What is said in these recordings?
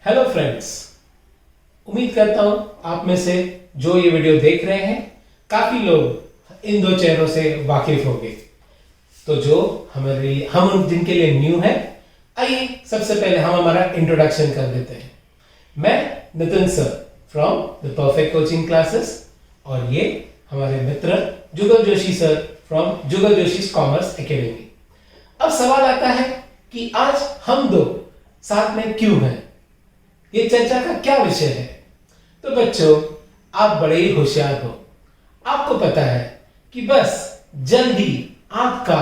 Hello friends, उम्मीद करता हूं आप में से जो ये वीडियो देख रहे हैं काफी लोग इन दो चेहरों से वाकिफ होंगे। तो जो हम जिनके लिए न्यू है, आइए सबसे पहले हम हमारा इंट्रोडक्शन कर देते हैं। मैं Nitin sir from the perfect coaching classes और ये हमारे मित्र Jugal Joshi sir from Jugal Joshi commerce academy. अब सवाल आता है कि आज हम दो साथ में क्यों हैं, ये चर्चा का क्या विषय है। तो बच्चों, आप बड़े ही होशियार हो, आपको पता है कि बस जल्दी आपका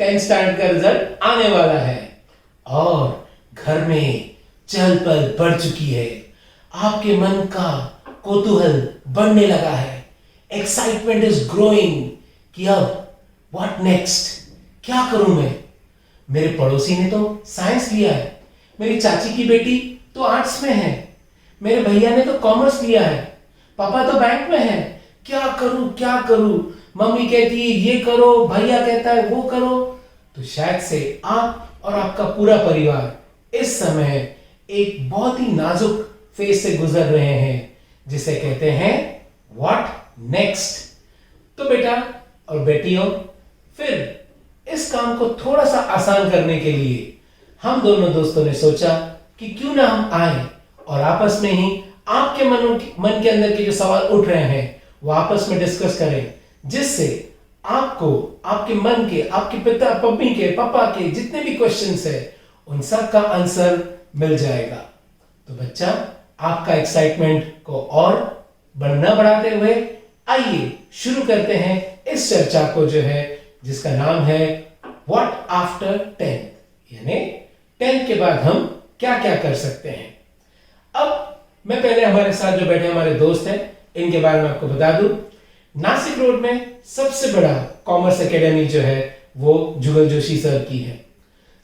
10th स्टैंडर्ड का रिजल्ट आने वाला है और घर में चहल पहल बढ़ चुकी है। आपके मन का कौतूहल बढ़ने लगा है, एक्साइटमेंट इज ग्रोइंग कि अब व्हाट नेक्स्ट, क्या करूं मैं। मेरे पड़ोसी ने तो साइंस लिया है, मेरी चाची की बेटी तो आर्ट्स में है, मेरे भैया ने तो कॉमर्स लिया है, पापा तो बैंक में है। क्या करूं, मम्मी कहती है ये करो, भैया कहता है वो करो। तो शायद से आप और आपका पूरा परिवार इस समय एक बहुत ही नाजुक फेज से गुजर रहे हैं, जिसे कहते हैं व्हाट नेक्स्ट। तो बेटा और बेटियों, फिर इस काम को थोड़ा सा आसान करने के लिए हम दोनों दोस्तों ने सोचा कि क्यों ना हम आए और आपस में ही आपके मन के अंदर के जो सवाल उठ रहे हैं वो आपस में डिस्कस करें, जिससे आपको आपके मन के, आपके पिता मम्मी के, पापा के जितने भी क्वेश्चंस है उन सब का आंसर मिल जाएगा। तो बच्चा, आपका एक्साइटमेंट को और बढ़ाते हुए आइए शुरू करते हैं इस चर्चा को, जो है जिसका नाम है व्हाट आफ्टर 10th, यानी 10th के बाद हम क्या क्या कर सकते हैं। अब मैं पहले हमारे साथ जो बैठे हमारे दोस्त हैं इनके बारे में आपको बता दूं। नासिक रोड में सबसे बड़ा कॉमर्स एकेडमी जो है वो जुगल जोशी सर की है।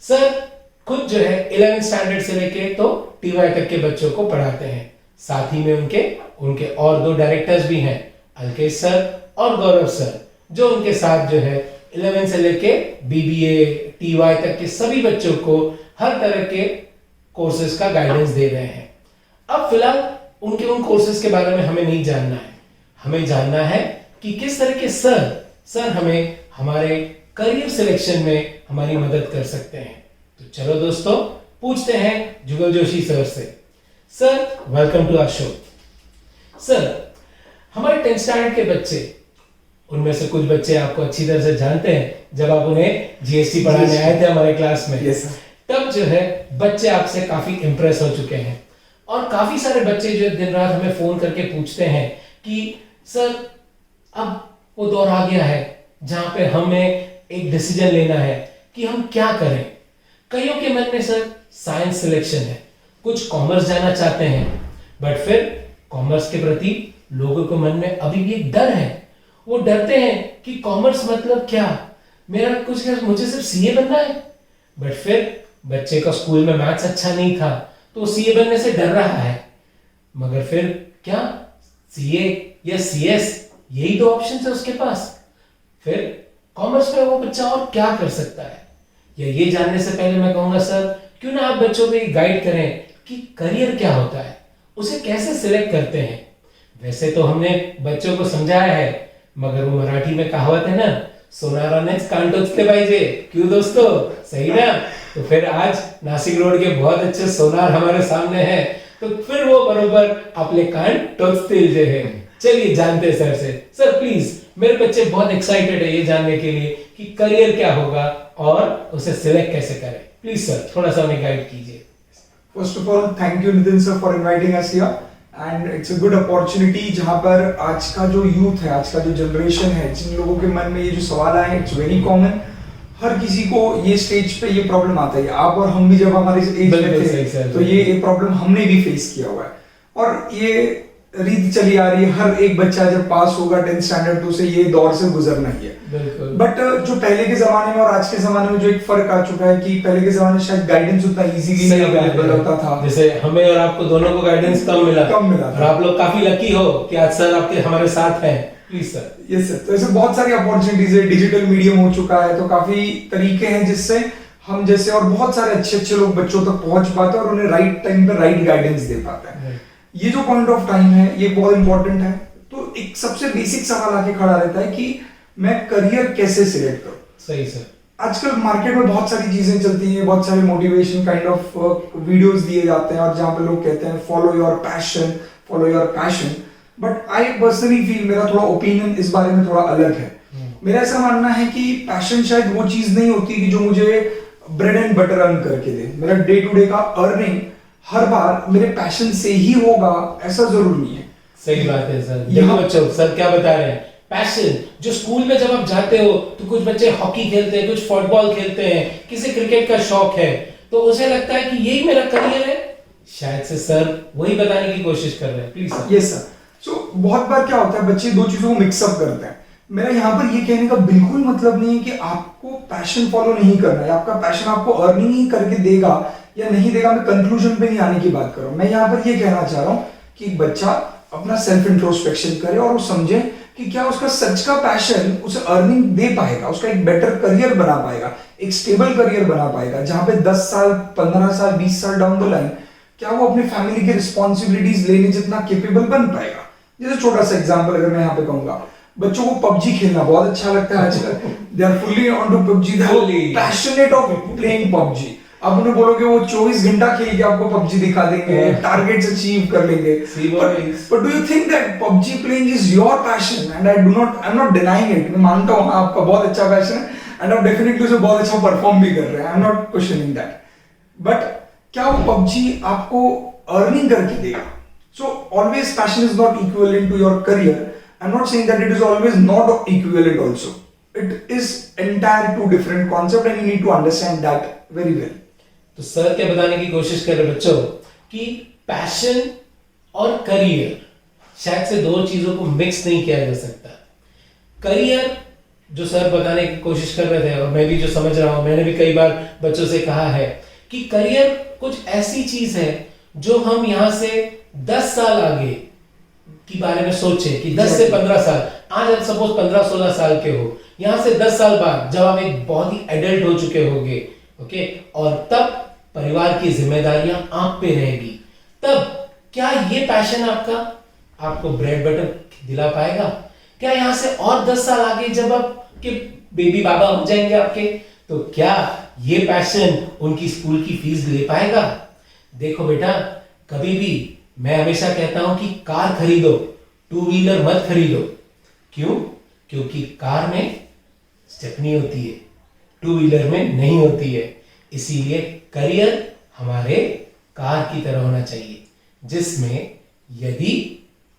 सर खुद जो है 11th स्टैंडर्ड से लेके तो TY तक के बच्चों को पढ़ाते हैं। साथ ही में उनके और दो डायरेक्टर्स भी हैं, अलकेश सर और गौरव सर, जो उनके साथ जो है 11th से लेके BBA TY तक के सभी बच्चों को हर तरह के कोर्सेज का गाइडेंस दे रहे हैं। अब फिलहाल उन कोर्सेज के बारे में हमें नहीं जानना है, हमें जानना है कि किस तरह के सर हमें हमारे करियर सिलेक्शन में हमारी मदद कर सकते हैं। तो चलो दोस्तों, पूछते हैं जुगल जोशी सर से। Sir, welcome to our show. Sir, हमारे 10th स्टैंडर्ड के बच्चे, उनमें से कुछ बच्चे आपको अच्छी तरह से जानते हैं, जब आप उन्हें GST पढ़ाने आए थे हमारे क्लास में। yes, तब जो है बच्चे आपसे काफी इंप्रेस हो चुके हैं और काफी सारे बच्चे जो दिन रात हमें फोन करके पूछते हैं कि सर, अब वो दौर आ गया है जहां पे हमें एक डिसीजन लेना है कि हम क्या करें। कईयों के मन में सर साइंस सिलेक्शन है, कुछ कॉमर्स जाना चाहते हैं, बट फिर कॉमर्स के प्रति लोगों के मन में अभी भी एक डर है। वो डरते हैं कि कॉमर्स मतलब क्या, मुझे सिर्फ CA बनना है। बट फिर बच्चे का स्कूल में मैथ्स अच्छा नहीं था तो CA बनने से डर रहा है, मगर फिर क्या CA या CS यही दो ऑप्शन है उसके पास। फिर कॉमर्स में वो बच्चा और क्या कर सकता है, या ये जानने से पहले मैं कहूंगा सर, क्यों ना आप बच्चों को गाइड करें कि करियर क्या होता है, उसे कैसे सिलेक्ट करते हैं। वैसे तो हमने बच्चों को समझाया है, मगर वो मराठी में कहावत है ना, सोनारानेच कान टोचले पाहिजे। क्यों दोस्तों, सही ना। तो फिर आज नासिक रोड के बहुत अच्छे सोनार हमारे सामने हैं, तो फिर वो बरोबर अपने कान टोचतील जे है। चलिए जानते हैं सर से। सर प्लीज, मेरे बच्चे बहुत एक्साइटेड है ये जानने के लिए कि करियर क्या होगा और उसे सिलेक्ट कैसे करें। प्लीज सर, थोड़ा सा उन्हें गाइड कीजिए। First of all thank you Nitin sir for inviting us here and it's a good opportunity, जहां पर आज का जो यूथ है, आज का जो जनरेशन है, जिन लोगों के मन में ये जो सवाल आए, इट्स वेरी कॉमन। हर किसी को ये स्टेज पे ये प्रॉब्लम आता है। आप और हम भी जब हमारे एज में थे तो ये प्रॉब्लम हमने भी फेस किया हुआ है और ये रीत चली आ रही है। हर एक बच्चा जब पास होगा 10th स्टैंडर्ड तो उसे ये दौर से गुजरना ही है। बट जो पहले के जमाने में और आज के जमाने में जो एक फर्क आ चुका है कि पहले के जमाने में शायद गाइडेंस उतना इजीली नहीं अवेलेबल होता था। जैसे हमें और आपको दोनों को गाइडेंस कम मिला और आप लोग काफी लकी हो कि आज सर आपके हमारे साथ हैं। Please sir. यस सर, तो ऐसे बहुत सारी अपॉर्चुनिटीज है, डिजिटल मीडियम हो चुका है, तो काफी तरीके हैं जिससे हम जैसे और बहुत सारे अच्छे अच्छे लोग बच्चों तक पहुंच पाते हैं और उन्हें राइट टाइम पे राइट गाइडेंस दे पाते हैं। ये जो पॉइंट ऑफ टाइम है ये बहुत इंपॉर्टेंट है। तो एक सबसे बेसिक सवाल आके खड़ा रहता है कि मैं करियर कैसे सिलेक्ट करूं। सही सर। आजकल मार्केट में बहुत सारी चीजें चलती हैं, बहुत सारे मोटिवेशन काइंड ऑफ वीडियोस दिए जाते हैं और जहां पे लोग कहते हैं follow your passion, follow your passion. But I personally feel, मेरा थोड़ा ओपिनियन इस बारे में थोड़ा अलग है। मेरा ऐसा मानना है कि पैशन शायद वो चीज नहीं होती कि जो मुझे ब्रेड एंड बटर अर्न करके दे। मेरा डे टू डे का अर्निंग हर बार मेरे पैशन से ही होगा ऐसा जरूर नहीं है। सही बात है सर। देखो बच्चों, सर क्या बता रहे हैं, पैशन जो स्कूल में जब आप जाते हो तो कुछ बच्चे हॉकी खेलते हैं, कुछ फुटबॉल खेलते हैं, किसी क्रिकेट का शौक है, तो उसे लगता है कि यही मेरा करियर है। शायद से सर वही बताने की कोशिश कर रहे हैं। Please sir. Yes sir. So बहुत बार क्या होता है, बच्चे दो चीजों को मिक्सअप करते हैं। मेरा यहाँ पर ये कहने का बिल्कुल मतलब नहीं है कि आपको पैशन फॉलो नहीं करना है, आपका पैशन आपको अर्निंग ही करके देगा या नहीं देगा। मैं कंक्लूजन पे नहीं आने की बात कर रहा हूँ। मैं यहाँ पर ये कहना चाह रहा हूँ कि एक बच्चा अपना सेल्फ इंट्रोस्पेक्शन करे और वो समझे कि क्या उसका सच का पैशन उसे अर्निंग दे पाएगा, उसका एक बेटर करियर बना पाएगा, एक स्टेबल करियर बना पाएगा, जहां पे 10 साल 15 साल 20 साल डाउन द लाइन क्या वो अपनी फैमिली की रिस्पॉन्सिबिलिटीज लेने जितना केपेबल बन पाएगा। जैसे छोटा सा एग्जांपल अगर मैं यहाँ पे कहूंगा, बच्चों को पबजी खेलना बहुत अच्छा लगता है आजकल। They are fully on to PUBG, they are passionate of playing PUBG. आप उन्हें बोलोगे वो 24 घंटा खेल के आपको पबजी दिखा देंगे, टारगेट्स अचीव कर लेंगे। But do you think that PUBG playing is your passion? And I'm not denying it. मैं मानता हूँ आपका बहुत अच्छा पैशन है and आप डेफिनेटली उसे बहुत अच्छा परफॉर्म भी कर रहे हैं। I'm not questioning that. But क्या वो PUBG आपको अर्निंग करके देगा? So always passion is not equivalent to your career. I'm not saying that it is always not equivalent also. It is entire two different concept and you need to understand that very well. तो sir क्या बताने की कोशिश कर रहे बच्चों कि passion और करियर शायद से दो चीजों को मिक्स नहीं किया जा सकता। करियर जो सर बताने की कोशिश कर रहे थे और मैं भी जो समझ रहा हूं, मैंने भी कई बार बच्चों से कहा है कि करियर कुछ ऐसी चीज है जो हम यहां से 10 साल आगे के बारे में सोचें कि 10 से 15 साल, आज आप सपोज 15-16 साल के हो, यहां से 10 साल बाद जब आप एक बहुत ही एडल्ट हो चुके होंगे, ओके, और तब परिवार की जिम्मेदारियां आप पे रहेगी, तब क्या ये पैशन आपको ब्रेड बटर दिला पाएगा? क्या यहां से और 10 साल आगे जब आपके बेबी बाबा हो जाएंगे आपके, तो क्या ये पैशन उनकी स्कूल की फीस ले पाएगा? देखो बेटा, कभी भी मैं हमेशा कहता हूं कि कार खरीदो, टू व्हीलर मत खरीदो। क्यों? क्योंकि कार में स्टेपनी होती है, टू व्हीलर में नहीं होती है। इसीलिए करियर हमारे कार की तरह होना चाहिए, जिसमें यदि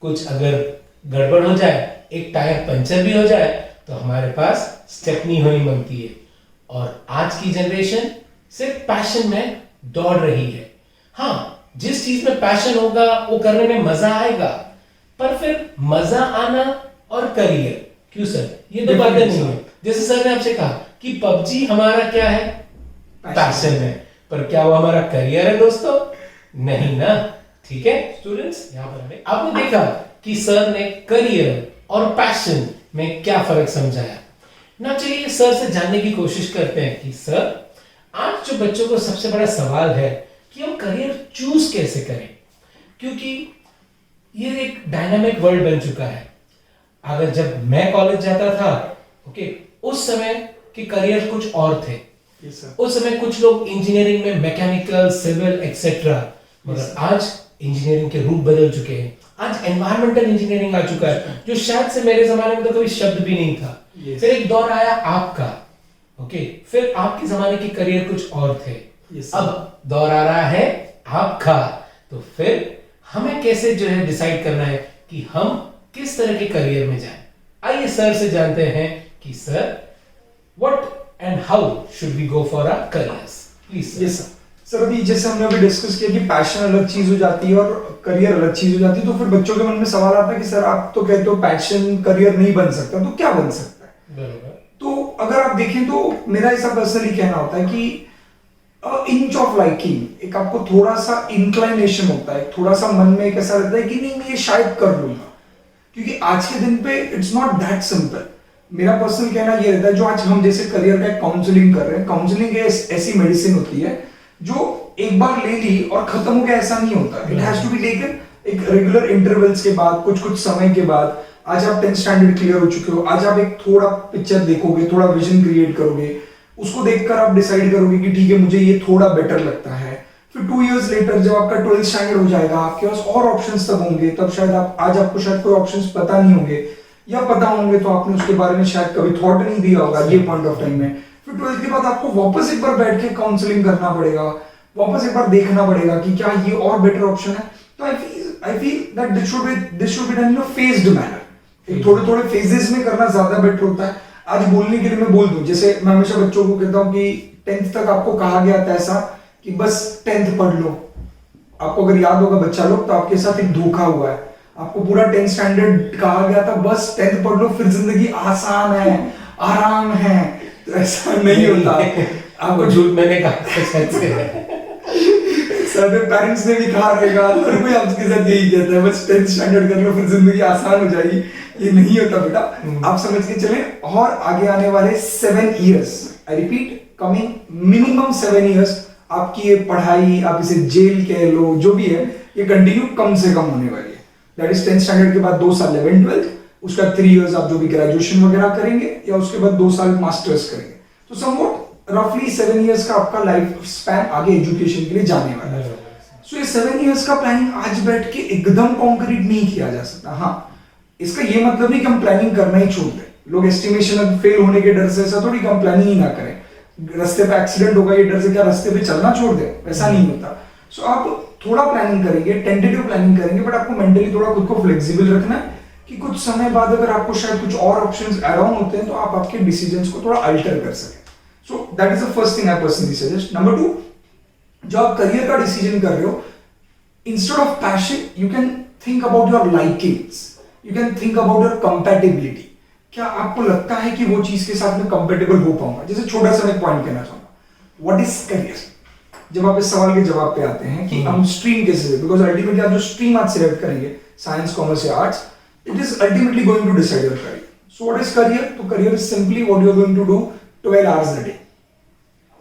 कुछ अगर गड़बड़ हो जाए, एक टायर पंचर भी हो जाए, तो हमारे पास स्टेपनी होनी बनती है। और आज की जनरेशन सिर्फ पैशन में दौड़ रही है। हाँ, जिस चीज में पैशन होगा वो करने में मजा आएगा, पर फिर मजा आना और करियर, क्यों सर, ये दो बातें नहीं है। जैसे सर ने आपसे कहा कि पबजी हमारा क्या है, पैशन है, पर क्या वो हमारा करियर है दोस्तों? नहीं ना। ठीक है स्टूडेंट्स, यहाँ पर आपने देखा कि सर ने करियर और पैशन में क्या फर्क समझाया ना। चलिए सर से जानने की कोशिश करते हैं कि सर, आज जो बच्चों को सबसे बड़ा सवाल है कि हम करियर चूज कैसे करें, क्योंकि ये एक डायनामिक वर्ल्ड बन चुका है। अगर जब मैं कॉलेज जाता था, ओके, उस समय के करियर कुछ और थे। उस समय कुछ लोग इंजीनियरिंग में मैकेनिकल, सिविल एक्सेट्रा, मगर आज इंजीनियरिंग के रूप बदल चुके हैं। आज एनवायरमेंटल इंजीनियरिंग आ चुका है, जो शायद से मेरे जमाने में तो कभी शब्द भी नहीं था। फिर एक दौर आया आपका, ओके, फिर आपके जमाने के करियर कुछ और थे। अब दौर आ रहा है आपका, तो फिर हमें कैसे जो है डिसाइड करना है कि हम किस तरह के करियर में जाएं। आइए सर से जानते हैं कि sir, what and how should we go for our careers, please sir. Sir अभी जैसे हमने अभी डिस्कस किया कि पैशन अलग चीज हो जाती है और करियर अलग चीज हो जाती है, तो फिर बच्चों के मन में सवाल आता है कि सर आप तो कहते हो पैशन करियर नहीं बन सकता, तो क्या बन सकता है? बराबर। तो अगर आप देखें तो मेरा ऐसा पर्सनली कहना होता है कि इंच ऑफ लाइकिंग, एक आपको थोड़ा सा इंक्लाइनेशन होता है, थोड़ा सा मन में एक ऐसा रहता है कि नहीं मैं ये शायद कर लूंगा, क्योंकि आज के दिन पे इट्स नॉट दैट सिंपल। मेरा पर्सनल कहना ये रहता है, जो आज हम जैसे करियर का काउंसलिंग कर रहे हैं, काउंसलिंग ऐसी मेडिसिन होती है जो एक बार ले ली और खत्म हो गया ऐसा नहीं होता। It has to be taken एक रेगुलर इंटरवल्स के बाद, कुछ कुछ समय के बाद। आज आप 10th स्टैंडर्ड क्लियर हो चुके हो, आज आप एक थोड़ा पिक्चर देखोगे, थोड़ा विजन क्रिएट करोगे, उसको देखकर आप डिसाइड करोगे कि ठीक है मुझे ये थोड़ा बेटर लगता है। फिर 2 इयर्स लेटर जब आपका 12th स्टैंडर्ड हो जाएगा, आपके पास और ऑप्शंस तब होंगे, तब शायद आज आपको शायद कोई ऑप्शंस पता नहीं होंगे, या पता होंगे तो आपने उसके बारे में शायद कभी थॉट नहीं दिया होगा ये पॉइंट ऑफ टाइम में। फिर 12th के बाद आपको वापस एक बार बैठ के काउंसलिंग करना पड़ेगा, वापस एक बार देखना पड़ेगा कि क्या ये और बेटर ऑप्शन है। तो I feel that this should be done in a phased manner. एक थोड़े थोड़े फेजेस में करना ज्यादा बेटर होता है। आज बोलने के लिए मैं बोल दूं, जैसे मैं हमेशा बच्चों को कहता हूं कि 10th तक आपको कहा गया था ऐसा कि बस 10th पढ़ लो। आपको अगर याद होगा बच्चा लोग, तो आपके साथ एक धोखा हुआ है। आपको पूरा 10th स्टैंडर्ड कहा गया था बस 10th पढ़ लो, फिर जिंदगी आसान है, आराम है। तो ऐसा नहीं होता। आपको झूठ मैंने कहा सारे पेरेंट्स ने भी कहा रहेगा, हर कोई आपके साथ यही कहता है बस 10th स्टैंडर्ड कर लो फिर जिंदगी आसान हो जाएगी। ये नहीं होता बेटा, आप समझ के चले। और आगे आने वाले 7 years, I repeat, coming minimum 7 years, आपकी ये पढ़ाई, आप इसे जेल कह लो, जो भी है, ये कंटिन्यू कम से कम होने वाली है। दैट इज 10th स्टैंडर्ड के बाद 2 साल 11th 12th, उसका 3 इयर्स आप जो भी ग्रेजुएशन वगैरह करेंगे, या उसके बाद 2 साल मास्टर्स करेंगे। तो समवॉट रफली 7 इयर्स का आपका लाइफ स्पैन आगे एजुकेशन के लिए जाने वाला है। सो ये 7 इयर्स का प्लानिंग आज बैठ के एकदम कॉन्क्रीट नहीं किया जा सकता। हाँ, इसका ये मतलब नहीं कि हम प्लानिंग करना ही छोड़ दें। लोग एस्टिमेशन में फेल होने के डर से ऐसा थोड़ी कि हम प्लानिंग ही ना करें, रास्ते पे एक्सीडेंट होगा ये डर से क्या रास्ते पे चलना छोड़ दें, वैसा नहीं होता। सो आप थोड़ा प्लानिंग करेंगे, टेंटेटिव प्लानिंग करेंगे, बट आपको मेंटली थोड़ा खुद को फ्लेक्सिबल रखना है कि कुछ समय बाद अगर आपको शायद कुछ और ऑप्शंस ऐड ऑन होते हैं तो आप आपके डिसीजंस को थोड़ा अल्टर कर सकें। So that is the first thing I personally suggest. Number 2, जो आप करियर का डिसीजन कर रहे हो, instead of passion you can think about your likings, you can think about your compatibility. क्या आपको लगता है कि वो चीज के साथ में कंपेटेबल हो पाऊंगा? जैसे छोटा सा मैं पॉइंट कहना चाहूंगा, व्हाट इज करियर? जब आप इस सवाल के जवाब पे आते हैं कि हम स्ट्रीम कैसे ले, बिकॉज अल्टीमेटली आप जो स्ट्रीम आज सिलेक्ट करेंगे, साइंस, कॉमर्स या arts, it is ultimately going to decide your career. So what is career? तो career is simply what you are going to do 12 hours a day.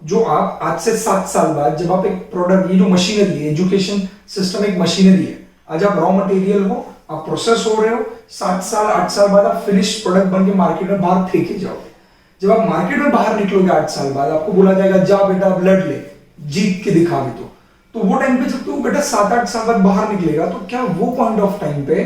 जो आप आज से 7 साल बाद जब आप एक प्रोडक्ट, ये जो मशीनरी है, एजुकेशन सिस्टम एक मशीनरी है, आज आप रॉ मटेरियल हो, आप प्रोसेस हो रहे हो, 7 साल 8 साल बाद आप फिनिश प्रोडक्ट बन के मार्केट में बाहर फेंके जाओगे। जब आप मार्केट में बाहर निकलोगे 8 साल बाद, आपको बोला जाएगा जा बेटा अब लड़ ले, जीत के दिखा भी। तो वो टाइम पे जब तू बेटा 7-8 साल बाद बाहर निकलेगा, तो क्या वो पॉइंट ऑफ टाइम पे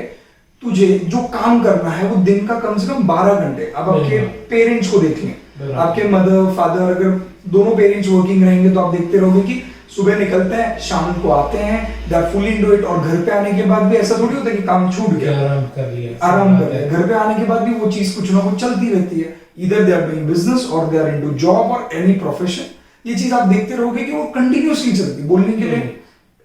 तुझे जो काम करना है वो दिन का कम से कम 12 घंटे। अब आपके पेरेंट्स को देख लें, आपके मदर फादर, अगर दोनों पेरेंट्स वर्किंग रहेंगे तो आप देखते रहोगे कि सुबह निकलते हैं, शाम को आते हैं, they are full into it. और घर पे आने के बाद भी ऐसा थोड़ी होता है कि काम छूट गया, आराम कर लिया। घर पे आने के बाद भी वो चीज कुछ ना कुछ चलती रहती है। Either they are doing business और दे आर इनटू जॉब और एनी प्रोफेशन। ये चीज आप देखते रहोगे कि वो कंटिन्यूअसली चलती है। बोलने के लिए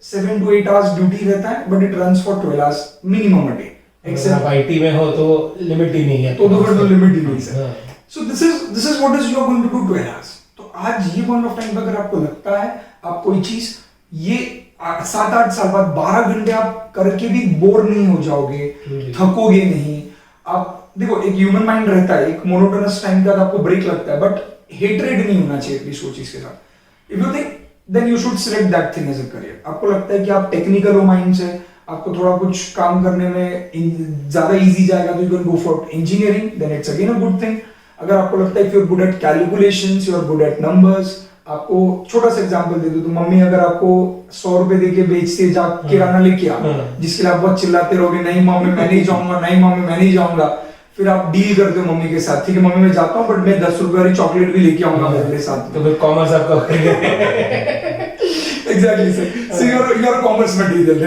7 to 8 आवर्स ड्यूटी रहता है, but it runs for 12 hours minimum a day. Except IT में हो तो लिमिट ही नहीं है, तो लिमिट ही नहीं है। So this is what is you are going to do 12 hours. तो आज ये पॉइंट ऑफ टाइम पे अगर आपको लगता है आप कोई चीज ये 7-8 साल बाद 12 घंटे आप करके भी बोर नहीं हो जाओगे, थकोगे नहीं। आप देखो, एक ह्यूमन माइंड रहता है, एक मोनोटोनस टाइम के बाद आपको ब्रेक लगता है, बट हेट्रेड नहीं होना चाहिए एटलीस्ट वो चीज के साथ। If you think then you should select that thing as a career. आपको लगता है कि आप टेक्निकल हो माइंड से, आपको थोड़ा कुछ काम करने में ज्यादा इजी जाएगा, तो you can go for engineering, then it's again a good thing. अगर आपको लगता है कि you are good at calculations, you are good at numbers, आपको छोटा सा एग्जांपल दे दूं तो मम्मी अगर आपको 100 रुपए देके बेचती है, जा किराना लेके आ, जिसके लिए आप बहुत चिल्लाते रहोगे, नहीं मम्मी मैं नहीं जाऊंगा, नहीं मम्मी मैं नहीं जाऊंगा। फिर आप डील करते हो मम्मी के साथ, ठीक है मम्मी मैं जाता हूँ, बट मैं 10 रुपए वाली चॉकलेट भी लेके आऊंगा मेरे साथ। तो फिर कॉमर्स आपका exactly sir. So you are commerce material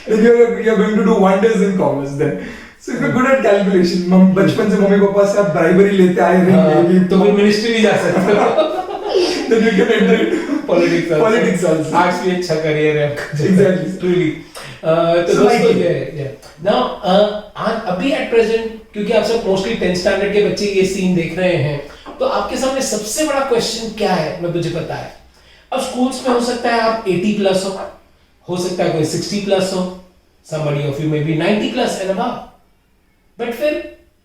then you are going to do wonders in commerce then. So if you're good at calculation, बचपन से मम्मी पापा से आप ब्राइबरी लेते आए रहेंगे, तो फिर मिनिस्ट्री भी जा सकते हो। then you can enter into politics also. Arts भी अच्छा करियर है आपका। Exactly. Truly. तो दोस्तों now अभी एट प्रेजेंट, क्योंकि आप सब मोस्टली 10th स्टैंडर्ड के बच्चे ये सीन देख रहे हैं, तो आपके सामने सबसे बड़ा क्वेश्चन क्या है मैं मुझे पता है। अब स्कूल्स में हो सकता है आप 80 प्लस हो सकता है कोई 60 प्लस हो, somebody of you may be 90 plus and above, but फिर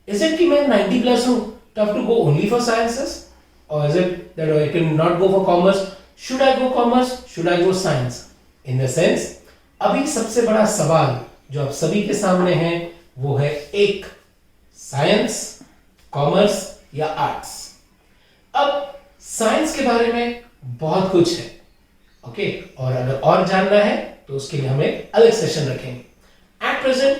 Is it कि मैं 90 प्लस हूँ तो have to go only for sciences? Or is it that I can not go for commerce? Should I go commerce? Should I go science? In the sense, अभी सबसे बड़ा सवाल जो आप सभी के सामने है वो है एक साइंस, कॉमर्स या आर्ट्स। अब साइंस के बारे में बहुत कुछ है, ओके, और अगर और जानना है तो उसके लिए हम एक अलग सेशन रखेंगे। एट प्रेजेंट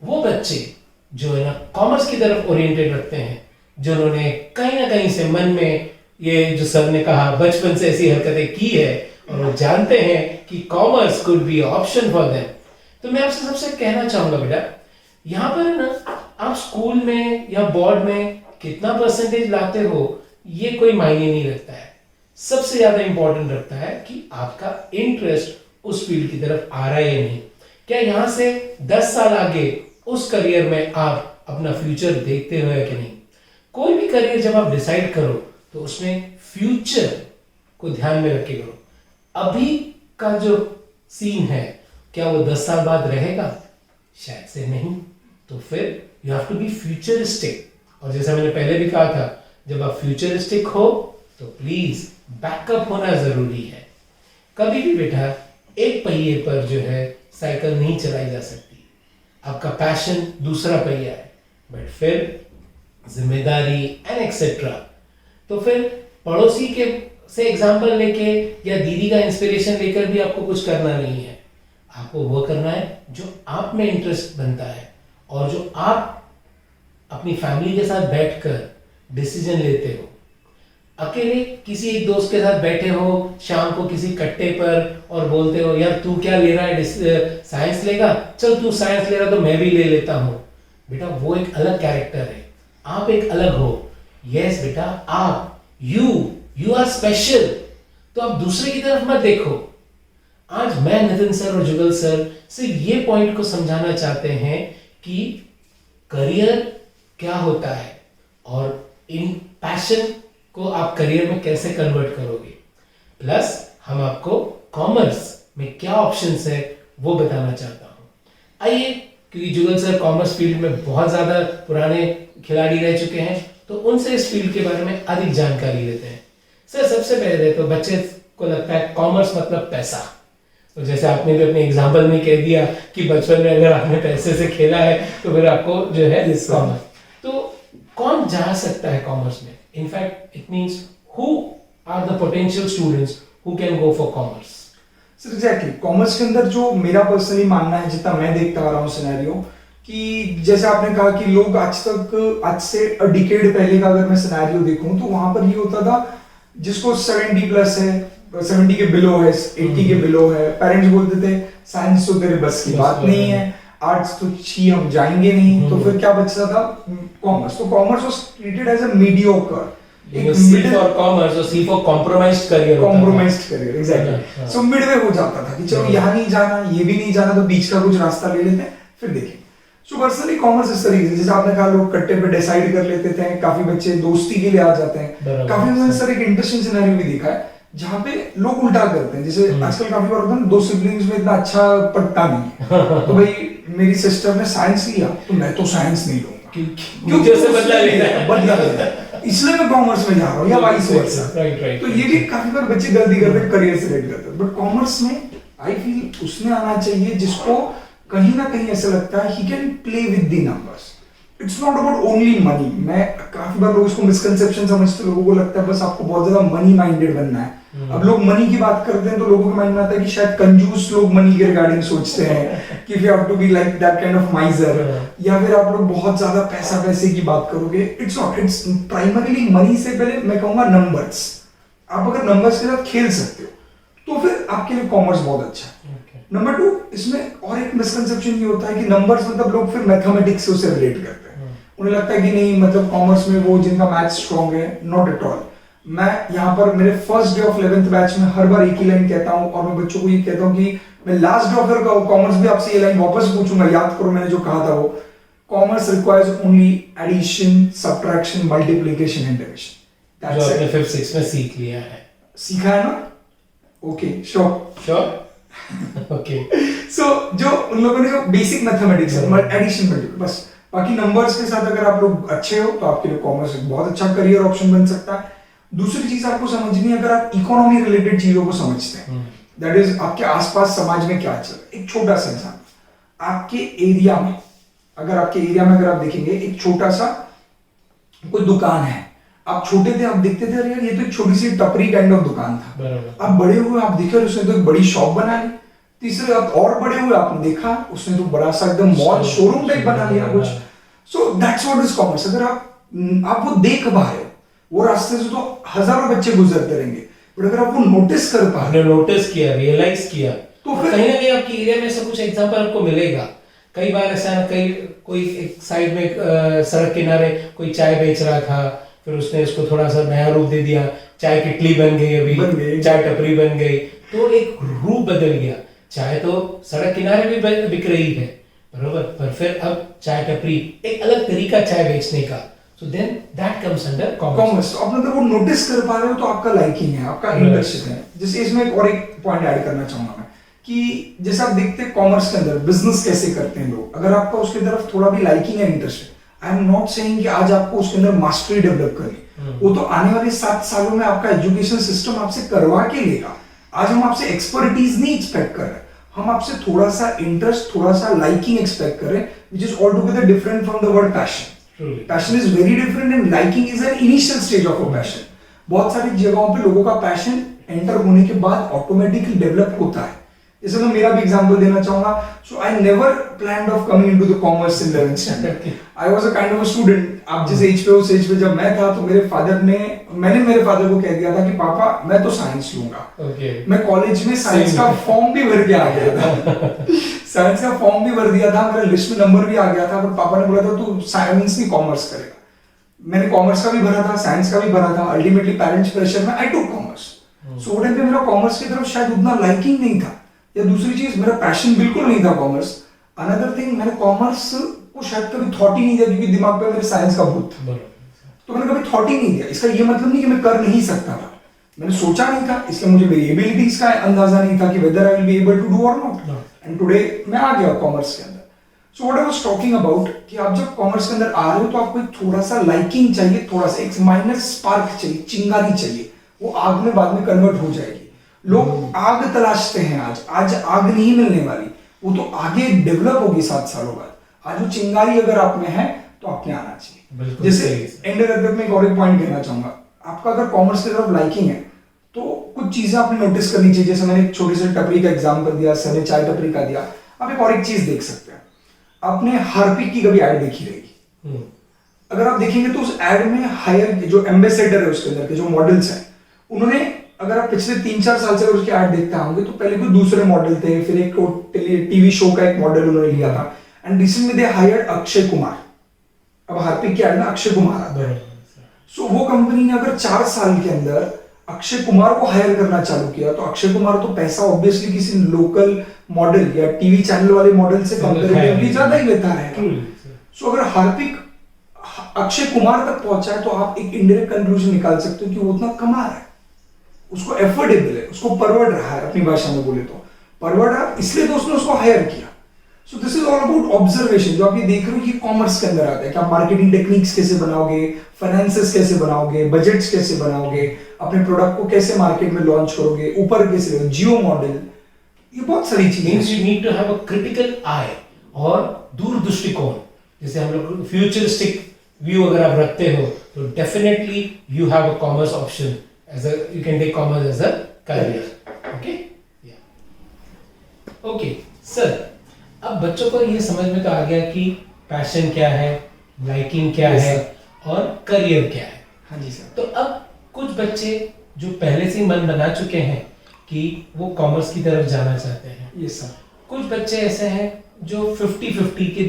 वो बच्चे जो है ना कॉमर्स की तरफ ओरिएंटेड रखते हैं, जिन्होंने कहीं ना कहीं से मन में ये जो सर ने कहा बचपन से ऐसी हरकतें की है और वो जानते हैं कि commerce could be option for them, तो मैं आपसे सबसे कहना चाहूंगा बेटा, यहाँ पर है ना आप स्कूल में या बोर्ड में कितना परसेंटेज लाते हो ये कोई मायने नहीं रखता है। सबसे ज्यादा इंपॉर्टेंट रखता है कि आपका इंटरेस्ट उस फील्ड की तरफ आ रहा है या नहीं। क्या यहाँ से 10 साल आगे उस करियर में आप अपना फ्यूचर देखते हो या कि नहीं। कोई भी करियर जब आप डिसाइड करो तो उसमें फ्यूचर को ध्यान में रख के करो। अभी का जो सीन है क्या वो 10 साल बाद रहेगा? शायद से नहीं। तो फिर you have to be futuristic, और जैसा मैंने पहले भी कहा था, जब आप फ्यूचरिस्टिक हो तो प्लीज बैकअप होना जरूरी है। कभी भी बेटा एक पहिए पर जो है साइकिल नहीं चलाई जा सकती। आपका पैशन दूसरा पहिया है, बट फिर जिम्मेदारी एंड एक्सेट्रा। तो फिर पड़ोसी के से एग्जाम्पल लेके या दीदी का इंस्पिरेशन लेकर भी आपको कुछ करना नहीं है। आपको वो करना है जो आप में इंटरेस्ट बनता है और जो आप अपनी फैमिली के साथ बैठकर डिसीजन लेते हो। अकेले किसी एक दोस्त के साथ बैठे हो शाम को किसी कट्टे पर और बोलते हो यार तू क्या ले रहा है, साइंस लेगा, चल तू साइंस ले रहा तो मैं भी ले लेता हूं। बेटा वो एक अलग कैरेक्टर है, आप एक अलग हो। यस बेटा, आप यू आर स्पेशल। तो आप दूसरे की तरफ मत देखो। आज मैं नितिन सर और जुगल सर सिर्फ ये पॉइंट को समझाना चाहते हैं कि करियर क्या होता है और इन पैशन को आप करियर में कैसे कन्वर्ट करोगे। प्लस हम आपको कॉमर्स में क्या ऑप्शंस है वो बताना चाहता हूं। आइए, क्योंकि जुगल सर कॉमर्स फील्ड में बहुत ज्यादा पुराने खिलाड़ी रह चुके हैं तो उनसे इस फील्ड के बारे में अधिक जानकारी लेते हैं। सर सबसे पहले तो बच्चे को लगता है कॉमर्स मतलब पैसा, तो जैसे आपने भी अपने एग्जाम्पल में कह दिया कि बचपन में अगर आपने पैसे से खेला है तो फिर आपको जो है कॉमर्स। तो कौन जा सकता है कॉमर्स में? In fact it means who are the potential students who can go for commerce. Sir exactly, commerce के अंदर जो मेरा पर्सनली मानना है, जितना मैं देखता आ रहा हूँ सिनेरियो, कि जैसे आपने कहा कि लोग आज से डिकेड पहले का अगर मैं सिनेरियो देखूं तो वहां पर ये होता था जिसको 70 प्लस है, 70 के बिलो है, 80 के बिलो है, पेरेंट्स बोलते थे साइंस तो तेरे बस की बात नहीं है, आर्ट्स तो छी हम जाएंगे नहीं, तो फिर क्या बचता था? कॉमर्स। तो commerce was treated as a mediocre, एक सी फॉर कॉमर्स और C for compromised career, exactly. So midway हो जाता था कि चलो यहाँ नहीं जाना, ये भी नहीं जाना, तो बीच का कुछ रास्ता ले लेते हैं फिर देखेंगे। सो पर्सनली कॉमर्स इस तरीके से, जैसे आपने कहा लोग कट्टे पे डिसाइड कर लेते थे, काफी बच्चे दोस्ती के लिए आ जाते हैं। काफी मैंने सर एक इंटरेस्टिंग सिनेरियो भी देखा है जहाँ पे लोग उल्टा करते हैं। जैसे आजकल काफी बार होता है ना, दो सिबलिंग्स में इतना अच्छा पटता नहीं है, तो भाई मेरी सिस्टर ने साइंस लिया तो मैं तो साइंस नहीं लूंगा क्योंकि जैसे बदला लेना इसलिए मैं कॉमर्स में जा रहा हूँ, या वाइस वर्सा। तो ये भी काफी बार बच्चे गलती करते हैं, करियर सिलेक्ट करते हैं। बट कॉमर्स में आई फील उसमें आना चाहिए जिसको कहीं ना कहीं ऐसा लगता है he can play with the numbers. It's not about only money. मैं काफी बार लोग इसको मिसकंसेप्शन समझते, लोगों को लगता है बस आपको बहुत ज्यादा मनी माइंडेड बनना है। अब लोग मनी की बात करते हैं तो लोगों के माइंड में आता है कि शायद कंजूस लोग मनी के रिगार्डिंग सोचते हैं कि you have to be like that kind of miser, या फिर आप लोग बहुत ज्यादा पैसे की बात करोगे। It's not, it's primarily money से पहले मैं कहूंगा नंबर्स। आप अगर नंबर्स के साथ खेल सकते हो तो फिर आपके लिए कॉमर्स बहुत अच्छा है। नंबर 2, इसमें और एक मिसकंसेप्शन ये होता है कि नंबर्स मतलब लोग फिर मैथमेटिक्स से उसे रिलेट करते हैं। उन्हें लगता है कि नहीं मतलब कॉमर्स में वो जिनका मैथ्स स्ट्रांग है, नॉट एट ऑल। मैं यहाँ पर मेरे first day of 11th batch में हर बार एक ही लाइन कहता हूँ, और मैं बच्चों को ये कहता हूँ कि मैं लास्ट डे ऑफ कॉमर्स भी आपसे ये लाइन वापस पूछूंगा, याद करो मैंने जो कहा था वो, commerce requires only addition, subtraction, multiplication and division. जो आपने 5th 6th में सीख लिया है, सीखा है ना? Okay, sure. ओके, सो जो उन लोगों ने जो बेसिक मैथमेटिक्स है, एडिशन, मल्टीप्लिकेशन, बस बाकी नंबर्स के साथ अगर आप लोग अच्छे हो तो आपके लिए कॉमर्स एक बहुत अच्छा करियर ऑप्शन बन सकता है। दूसरी चीज आपको समझनी है, अगर आप इकोनॉमी रिलेटेड चीजों को समझते हैं, दैट इज आपके आसपास समाज में क्या चल रहा है। एक छोटा सा एग्जाम्पल, आपके एरिया में अगर आप देखेंगे एक छोटा सा कोई दुकान है, आप छोटे थे आप देखते थे अरे यार ये तो एक छोटी सी टपरी काइंड ऑफ दुकान था। आप बड़े हुए आप देखे उसने तो एक बड़ी शॉप बना ली। तीसरे आप और बड़े हुए आपने देखा उसने तो बड़ा सा एकदम मॉल शोरूम टाइप बना लिया कुछ। So that's what is commerce. अगर आप वो देख पा रहे हो, वो रास्ते से तो हजारों बच्चे गुजरते रहेंगे, बट अगर आप वो नोटिस कर पा रहे हो, नोटिस किया, रियलाइज किया, तो फिर कहीं ना कहीं आपके एरिया में ऐसा कुछ एग्जांपल आपको मिलेगा। कई बार ऐसा है, कई कोई एक साइड में सड़क किनारे कोई चाय बेच रहा था, फिर उसने उसको थोड़ा सा नया रूप दे दिया, चाय किटली बन गई, अभी चाय टपरी बन गई, तो एक रूप बदल गया। चाय तो सड़क किनारे भी बिक रही है, बरोबर, पर फिर अब चाय टपरी, एक अलग तरीका चाय बेचने का, so then that comes under commerce. आप अगर वो नोटिस कर पा रहे हो तो आपका लाइकिंग है, आपका इंटरेस्ट है। जैसे इसमें एक और एक पॉइंट ऐड करना चाहूंगा मैं कि जैसे आप देखते हैं कॉमर्स के अंदर बिजनेस कैसे करते हैं लोग, अगर आपका उसकी तरफ थोड़ा भी लाइकिंग है, इंटरेस्ट है, आई एम नॉट सेइंग कि आज आपको उसके अंदर मास्टरी डेवलप करनी, वो तो आने वाले 7 सालों में आपका एजुकेशन सिस्टम आपसे करवा के लेगा। आज हम आपसे एक्सपर्टीज नहीं एक्सपेक्ट कर रहे, हम आपसे थोड़ा सा इंटरेस्ट, थोड़ा सा लाइकिंग एक्सपेक्ट कर रहे हैं, which is all together different from the word passion. Passion is very different and liking is an initial stage of a passion. बहुत सारी जगहों पे लोगों का पैशन एंटर होने के बाद ऑटोमेटिकली डेवलप होता है। जैसे मैं मेरा भी एग्जांपल देना चाहूंगा, so I never planned of coming into the commerce in 11th standard. I was a kind of a student. आप जिस एज पे उस एज पे जब मैं था तो मैंने मेरे फादर को कह दिया था कि पापा मैं तो साइंस लूंगा। मैं कॉलेज में साइंस का फॉर्म भी भर के आ गया था साइंस का फॉर्म भी भर दिया था, मेरा लिस्ट में नंबर भी आ गया था, बट पापा ने बोला था तू साइंस नहीं कॉमर्स करेगा। मैंने कॉमर्स का भी भरा था, साइंस का भी भरा था, अल्टीमेटली पेरेंट्स प्रेशर में आई टुक कॉमर्स। सो वो टाइम पे मेरा कॉमर्स की तरफ शायद उतना लाइकिंग नहीं था, या दूसरी चीज मेरा पैशन बिल्कुल नहीं था कॉमर्स। अनदर थिंग, मैंने कॉमर्स को शायद कभी थॉट ही नहीं दिया, क्योंकि दिमाग पे मेरे साइंस का भूत था, तो मैंने कभी थॉट ही नहीं दिया। इसका ये मतलब नहीं कि मैं कर नहीं सकता था, मैंने सोचा नहीं था, इसलिए मुझे मेरी एबिलिटीज का अंदाजा नहीं था कि whether I will be able to do और नॉट। एंड टुडे मैं आ गया कॉमर्स के अंदर। So what I was talking about कि आप जब कॉमर्स के अंदर आ रहे हो तो आपको थोड़ा सा लाइकिंग चाहिए, थोड़ा सा एक माइनर स्पार्क चाहिए, चिंगारी चाहिए, वो आग में बाद में कन्वर्ट हो जाएगी। लोग आग तलाशते हैं, आज आग नहीं मिलने वाली, वो तो आगे डेवलप होगी 7 सालों बाद। आज वो चिंगारी अगर आप में है तो आपने आना चाहिए। जैसे एंड करते में एक और एक पॉइंट कहना चाहूंगा, आपका अगर कॉमर्स की तरफ लाइकिंग है तो कुछ चीजें आपने नोटिस करनी चाहिए। जैसे मैंने एक छोटी सी टपरी का एग्जांपल दिया, सर ने चाय टपरी का दिया, आप एक और एक चीज देख सकते हैं। आपने हार्पिक की कभी ऐड देखी रहेगी, अगर आप देखेंगे तो उस ऐड में हायर जो एम्बेसडर है उसके अंदर के जो मॉडल्स हैं, उन्होंने, अगर आप पिछले 3-4 साल से अगर उसके ऐड देखते होंगे तो पहले कोई दूसरे मॉडल थे, फिर एक टीवी शो का एक मॉडल उन्होंने लिया था, and recently they hired Akshay Kumar. अब हार्पिक की ऐड में अक्षय कुमार आता है। सो वो कंपनी ने अगर 4 साल के अंदर अक्षय कुमार को हायर करना चालू किया, तो अक्षय कुमार तो पैसा ऑब्वियसली किसी लोकल मॉडल या टीवी चैनल वाले मॉडल से कंपैरेटिवली ज्यादा ही लेता रहेगा। सो अगर हार्पिक अक्षय कुमार तक पहुंचा है तो आप एक इनडायरेक्ट कंक्लूजन निकाल सकते हो कि वो उतना कमा रहा है, उसको एफोर्डेबल है, उसको परवड़ रहा है, अपनी भाषा में बोले तो परवड़ रहा, इसलिए तो उसने उसको हायर किया। सो this is all about observation. जो आप ये देख रहे हो ये कॉमर्स के अंदर आता है कि आप मार्केटिंग टेक्निक्स कैसे बनाओगे, फाइनेंसेस कैसे बनाओगे, बजट्स कैसे बनाओगे, अपने प्रोडक्ट को कैसे मार्केट में लॉन्च करोगे, ऊपर कैसे, जियो मॉडल, ये बहुत सारी चीजें। You need to have a critical eye और दूर दृष्टिकोण। जैसे हम लोग फ्यूचरिस्टिक व्यू अगर आप रखते हो तो definitely you have a commerce option, as a you can take commerce as a career. Okay, yeah, okay sir, अब बच्चों को ये समझ में तो आ गया कि पैशन क्या है, लाइकिंग क्या है और करियर क्या है। हाँ जी सर। तो अब कुछ बच्चे जो पहले से ही मन बना चुके हैं कि वो कॉमर्स की तरफ जाना चाहते हैं। Yes sir. कुछ बच्चे ऐसे हैं जो 50-50 के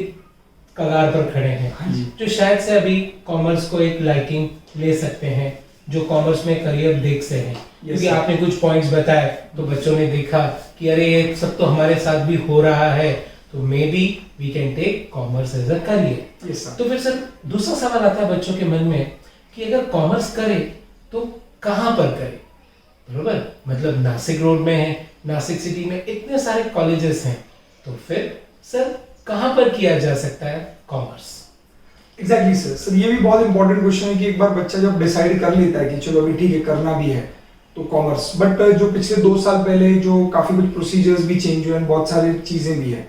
कगार पर खड़े हैं। हाँ जी। जो शायद से अभी कॉमर्स को एक लाइकिंग ले सकते हैं, जो कॉमर्स में करियर देख से हैं। क्योंकि आपने कुछ पॉइंट्स बताए तो बच्चों ने देखा कि अरे ये सब तो हमारे साथ भी हो रहा है, तो maybe we can take commerce as a career. तो फिर सर दूसरा सवाल आता है बच्चों के मन में कि अगर कॉमर्स करे तो कहाँ पर करे, बरोबर, मतलब नासिक रोड में है, नासिक सिटी में इतने सारे कॉलेजेस हैं, तो फिर सर कहाँ पर किया जा सकता है कॉमर्स? एग्जैक्टली सर ये भी बहुत इंपॉर्टेंट क्वेश्चन है कि एक बार बच्चा जब डिसाइड कर लेता है कि चलो अभी ठीक है करना भी है तो कॉमर्स, बट जो पिछले 2 साल पहले जो काफी कुछ प्रोसीजर्स भी चेंज हुए हैं, बहुत सारी चीजें भी है,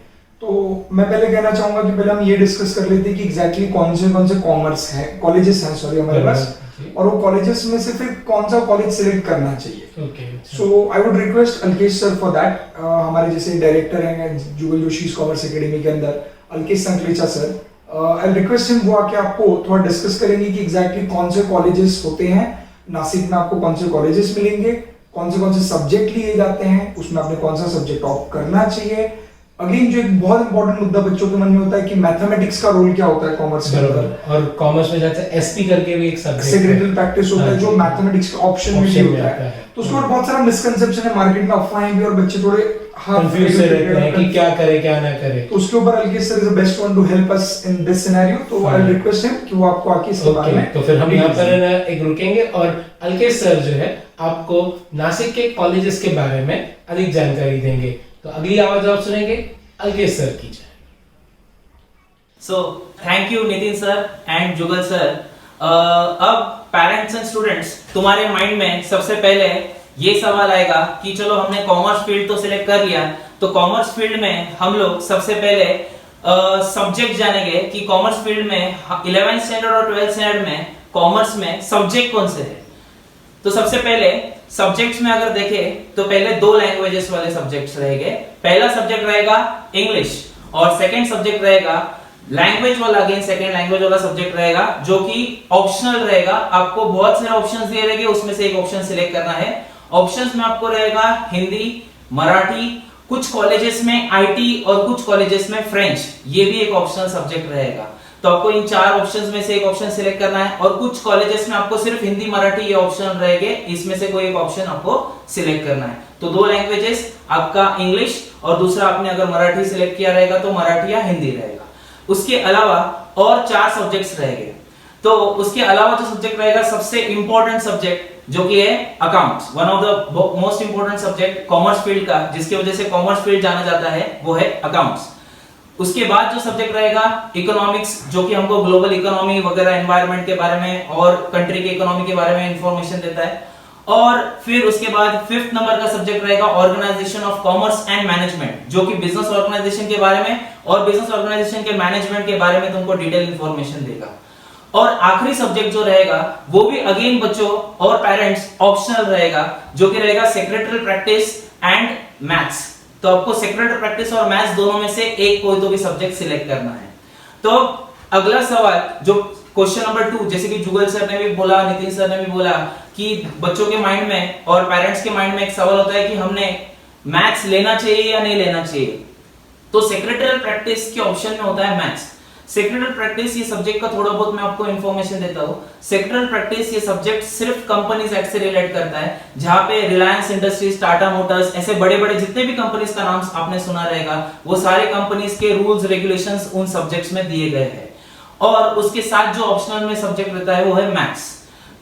तो मैं पहले कहना चाहूंगा कि पहले हम ये डिस्कस कर लेते हैं कि एग्जैक्टली कौन से कॉमर्स है कॉलेजेस हैं सॉरी हमारे पास, और वो कॉलेजेस में से फिर कौन सा कॉलेज सिलेक्ट करना चाहिए। So I would request Alkesh sir for that, हमारे जैसे डायरेक्टर हैं जुगल जोशी कॉमर्स एकेडमी के अंदर, Alkesh Sankalecha sir, I request him वो आके आपको थोड़ा डिस्कस करेंगे कि एग्जैक्टली कौन से कॉलेजेस होते हैं नासिक में, आपको कौन से कॉलेजेस मिलेंगे, कौन से सब्जेक्ट लिए जाते हैं, उसमें आपने कौन सा सब्जेक्ट ऑप्ट करना चाहिए। अगेन जो एक बहुत इंपॉर्टेंट मुद्दा बच्चों के मन में होता है कि मैथमेटिक्स का रोल क्या होता है कॉमर्स के अंदर, और कॉमर्स में जाते हैं एसपी करके भी एक सब्जेक्ट सेक्रेटरी प्रैक्टिस होता है जो मैथमेटिक्स के ऑप्शन में भी होता है, तो उसके ऊपर बहुत सारा मिसकंसेप्शन है मार्केट में, अफवाहें भी, और बच्चे थोड़े कंफ्यूज रहते हैं कि क्या करे क्या ना करे, तो उसके ऊपर Alkesh sir is the best one two help us in this scenario, तो आई रिक्वेस्ट हिम कि वो आपको आके इसके बारे में, तो फिर हम यहाँ पर एक रुकेंगे और अल्केश सर जो है आपको नासिक के कॉलेजेस के बारे में अधिक जानकारी देंगे। तो अगली आवाज आप सुनेंगे अल्केश सर की। So thank you Nitin sir and Jugal sir. अब पेरेंट्स एंड स्टूडेंट्स, तुम्हारे माइंड में सबसे पहले ये सवाल आएगा कि चलो हमने कॉमर्स फील्ड तो सिलेक्ट कर लिया, तो कॉमर्स फील्ड में हम लोग सबसे पहले सब्जेक्ट जानेंगे कि कॉमर्स फील्ड में 11th स्टैंडर्ड और 12th स्टैंडर्ड में कॉमर्स में सब्जेक्ट कौन से है। तो सबसे पहले सब्जेक्ट्स में अगर देखें तो पहले 2 लैंग्वेजेस वाले सब्जेक्ट्स रहेंगे। पहला सब्जेक्ट रहेगा इंग्लिश और सेकंड सब्जेक्ट रहेगा लैंग्वेज वाला, अगेन सेकंड लैंग्वेज वाला सब्जेक्ट रहेगा जो कि ऑप्शनल रहेगा। आपको बहुत सारे ऑप्शंस दिए रहेंगे, उसमें से एक ऑप्शन सिलेक्ट करना है। ऑप्शंस में आपको रहेगा हिंदी, मराठी, कुछ कॉलेजेस में आईटी और कुछ कॉलेजेस में फ्रेंच, ये भी एक ऑप्शनल सब्जेक्ट रहेगा। तो आपको इन 4 ऑप्शंस में से एक ऑप्शन सिलेक्ट करना है, और कुछ कॉलेजेस में आपको सिर्फ हिंदी मराठी ये ऑप्शन रहेंगे, इसमें से कोई एक ऑप्शन आपको सिलेक्ट करना है। तो 2 लैंग्वेजेस, आपका इंग्लिश और दूसरा आपने अगर मराठी सिलेक्ट किया रहेगा तो मराठी या हिंदी रहेगा। उसके अलावा और 4 सब्जेक्ट्स रहेंगे। तो उसके अलावा जो सब्जेक्ट रहेगा सबसे इंपॉर्टेंट सब्जेक्ट जो कि है accounts, one of the most important subject commerce field का, जिसकी वजह से कॉमर्स फील्ड जाना जाता है, वो है अकाउंट्स। उसके बाद जो सब्जेक्ट रहेगा इकोनॉमिक्स, जो कि हमको ग्लोबल इकोनॉमी वगैरह एनवायरनमेंट के बारे में और कंट्री के इकोनॉमी के बारे में इंफॉर्मेशन देता है। और फिर उसके बाद 5th नंबर का सब्जेक्ट रहेगा organisation of commerce and management, जो कि बिजनेस ऑर्गेनाइजेशन के बारे में और बिजनेस ऑर्गेनाइजेशन के मैनेजमेंट के बारे में तुमको डिटेल इंफॉर्मेशन देगा। और आखिरी सब्जेक्ट जो रहेगा वो भी अगेन बच्चों और पेरेंट्स ऑप्शनल रहेगा, जो कि रहेगा सेक्रेटरी प्रैक्टिस एंड मैथ्स। तो आपको सेक्रेटरी प्रैक्टिस और मैथ्स दोनों में से एक कोई तो भी सब्जेक्ट सिलेक्ट करना है। तो अगला सवाल जो क्वेश्चन नंबर 2, जैसे कि जुगल सर ने भी बोला, नितिन सर ने भी बोला कि बच्चों के माइंड में और पेरेंट्स के माइंड में एक सवाल होता है कि हमने मैथ्स लेना चाहिए या नहीं लेना चाहिए। तो सेक्रेटरी प्रैक्टिस के ऑप्शन में होता है मैथ्स। सेक्रेटरी प्रैक्टिस ये सब्जेक्ट का थोड़ा बहुत मैं आपको इंफॉर्मेशन देता हूं। सेक्रेटरी प्रैक्टिस ये सब्जेक्ट सिर्फ कंपनीज एक्ट से रिलेट करता है, जहां पे रिलायंस इंडस्ट्रीज, टाटा मोटर्स, ऐसे बड़े बड़े जितने भी कंपनीज का नाम आपने सुना रहेगा, वो सारे कंपनीज के रूल्स रेगुलेशंस उन सब्जेक्ट्स में दिए गए हैं। और उसके साथ जो ऑप्शनल में सब्जेक्ट रहता है वो है मैथ्स।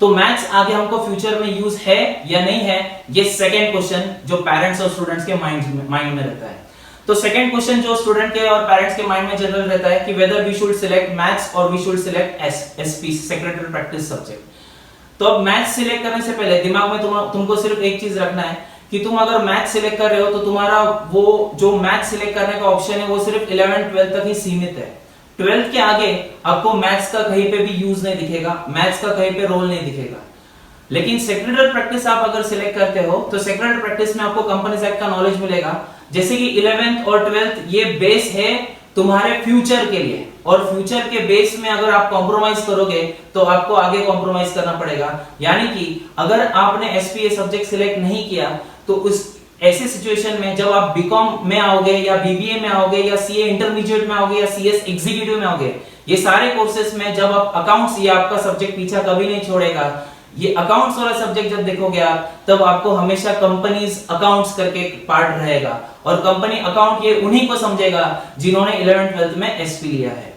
तो मैथ्स आगे हमको फ्यूचर में यूज है या नहीं है, ये सेकेंड क्वेश्चन जो पेरेंट्स और स्टूडेंट्स के माइंड में रहता है। तो सेकंड क्वेश्चन जो स्टूडेंट के और पेरेंट्स के माइंड में जनरल रहता है कि whether we should select maths और we should select SP, secretary practice subject. तो अब मैथ्स सिलेक्ट करने से पहले दिमाग में तुमको सिर्फ एक चीज रखना है कि तुम अगर मैथ्स सिलेक्ट कर रहे हो तो तुम्हारा वो जो मैथ्स सिलेक्ट करने का ऑप्शन है वो सिर्फ 11th 12th तक ही सीमित है। 12th के आगे आपको मैथ्स का कहीं पे भी यूज नहीं दिखेगा, मैथ्स का कहीं पे रोल नहीं दिखेगा। लेकिन सेक्रेटरी प्रैक्टिस आप अगर सिलेक्ट करते हो तो सेक्रेटरी प्रैक्टिस में आपको कंपनीज एक्ट का नॉलेज मिलेगा। जैसे कि 11th और 12th ये बेस है तुम्हारे फ्यूचर के लिए, और फ्यूचर के बेस में अगर आप कॉम्प्रोमाइज करोगे तो आपको आगे कॉम्प्रोमाइज करना पड़ेगा। यानी कि अगर आपने एसपीए सब्जेक्ट सिलेक्ट नहीं किया तो उस ऐसे सिचुएशन में जब आप बीकॉम में आओगे या बीबीए में आओगे या सीए इंटरमीडिएट में आओगे या सीएस एग्जीक्यूटिव में आओगे, ये सारे कोर्सेज में जब आप अकाउंट्स, ये आपका सब्जेक्ट पीछा कभी नहीं छोड़ेगा। ये अकाउंट्स वाला सब्जेक्ट जब देखोगे आप, तब आपको हमेशा कंपनीज अकाउंट्स करके पार्ट रहेगा, और कंपनी अकाउंट ये उन्हीं को समझेगा जिन्होंने 11th 12th में एसपी लिया है।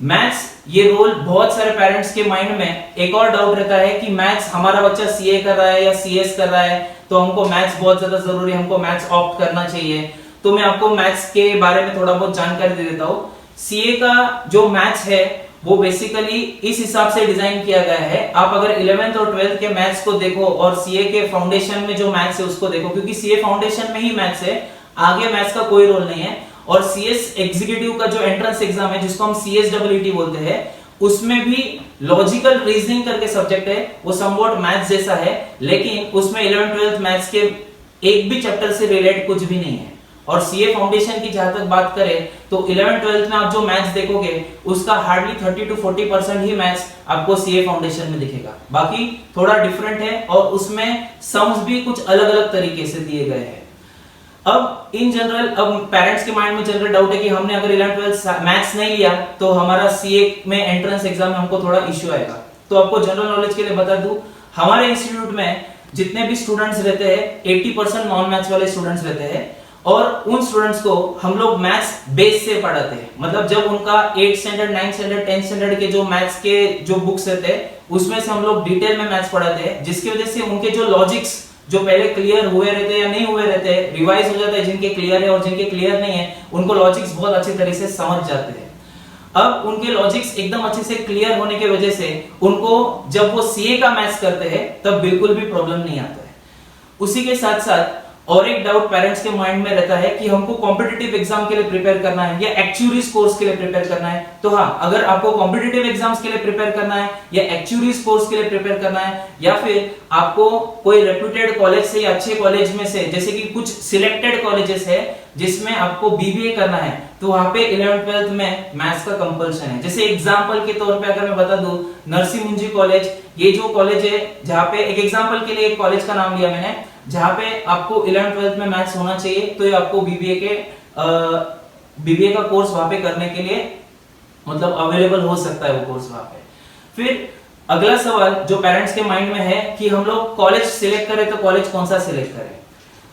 मैथ्स ये रोल बहुत सारे पेरेंट्स के माइंड में एक और डाउट रहता है कि मैथ्स, हमारा बच्चा सीए कर रहा है या सीएस कर रहा है तो हमको मैथ्स बहुत ज्यादा जरूरी है, हमको मैथ्स ऑप्ट करना चाहिए। तो मैं आपको मैथ्स के बारे में थोड़ा बहुत जानकारी दे देता हूँ। सीए का जो मैथ्स है वो बेसिकली इस हिसाब से डिजाइन किया गया है। आप अगर 11th और 12th के मैथ्स को देखो और सीए के फाउंडेशन में जो मैथ्स है उसको देखो, क्योंकि सीए फाउंडेशन में ही मैथ्स है, आगे मैथ्स का कोई रोल नहीं है। और सीएस एग्जीक्यूटिव का जो एंट्रेंस एग्जाम है जिसको हम सीएसडब्ल्यूटी बोलते हैं, उसमें भी लॉजिकल रीजनिंग करके सब्जेक्ट है, वो समवॉट मैथ्स जैसा है, लेकिन उसमें 11th 12th मैथ्स के एक भी चैप्टर से रिलेटेड कुछ भी नहीं है। और सीए फाउंडेशन की जहां तक बात करें तो 11th 12th में आप जो मैथ्स देखोगे उसका हार्डली 30 to 40% ही मैथ्स आपको सीए फाउंडेशन में दिखेगा, बाकी थोड़ा डिफरेंट है और उसमें सम्स भी कुछ अलग अलग तरीके से दिए गए हैं। अब इन जनरल, अब पेरेंट्स के माइंड में जनरल डाउट है कि हमने अगर 11th 12th मैथ्स नहीं लिया तो हमारा सीए में एंट्रेंस एग्जाम में हमको थोड़ा इश्यू आएगा। तो आपको जनरल नॉलेज के लिए बता दूं, हमारे इंस्टीट्यूट में जितने भी स्टूडेंट्स रहते हैं 80% नॉन मैथ्स वाले स्टूडेंट्स रहते हैं और उन स्टूडेंट्स को हम लोग मैथ्स बेस से पढ़ाते हैं। मतलब जब उनका 8th standard 9th standard 10th standard के जो मैथ्स के जो बुक्स रहते हैं उसमें से हम लोग डिटेल में मैथ्स पढ़ाते हैं, जिसकी वजह से उनके जो लॉजिक्स जो पहले क्लियर हुए रहते हैं या नहीं हुए रहते हैं, रिवाइज हो जाता है। जिनके क्लियर है और जिनके क्लियर नहीं है उनको लॉजिक्स बहुत अच्छी तरह से समझ जाते हैं। अब उनके लॉजिक्स एकदम अच्छे से क्लियर होने की वजह से उनको जब वो सीए का मैथ्स करते हैं तब बिल्कुल भी प्रॉब्लम नहीं आता है। उसी के साथ साथ और एक डाउट पेरेंट्स के माइंड में रहता है कि हमको कॉम्पिटिटिव एग्जाम के लिए प्रिपेयर करना है या एक्चुअरीज कोर्स के लिए प्रिपेयर करना है। तो हाँ, अगर आपको कॉम्पिटिटिव एग्जाम्स के लिए प्रिपेयर करना है या एक्चुअरीज कोर्स के लिए प्रिपेयर करना है या फिर आपको कोई रेप्यूटेड कॉलेज से या अच्छे कॉलेज में से, जैसे कि कुछ सिलेक्टेड कॉलेजेस है जिसमें आपको बीबीए करना है, तो वहां पे 11th 12th में मैथ्स का कंपल्सन है। जैसे एग्जांपल के तौर पे अगर मैं बता दूं, नरसिंह मुंजी कॉलेज, ये जो कॉलेज है जहां पे एक एग्जांपल के लिए एक कॉलेज का नाम लिया मैंने, जहां पे आपको 11th 12th में मैथ्स होना चाहिए, तो ये आपको बीबीए का कोर्स वहां पे करने के लिए मतलब अवेलेबल हो सकता है वो कोर्स वहां पे। फिर अगला सवाल जो पेरेंट्स के माइंड में है कि हम लोग कॉलेज सिलेक्ट करें तो कॉलेज कौन सा सिलेक्ट करें।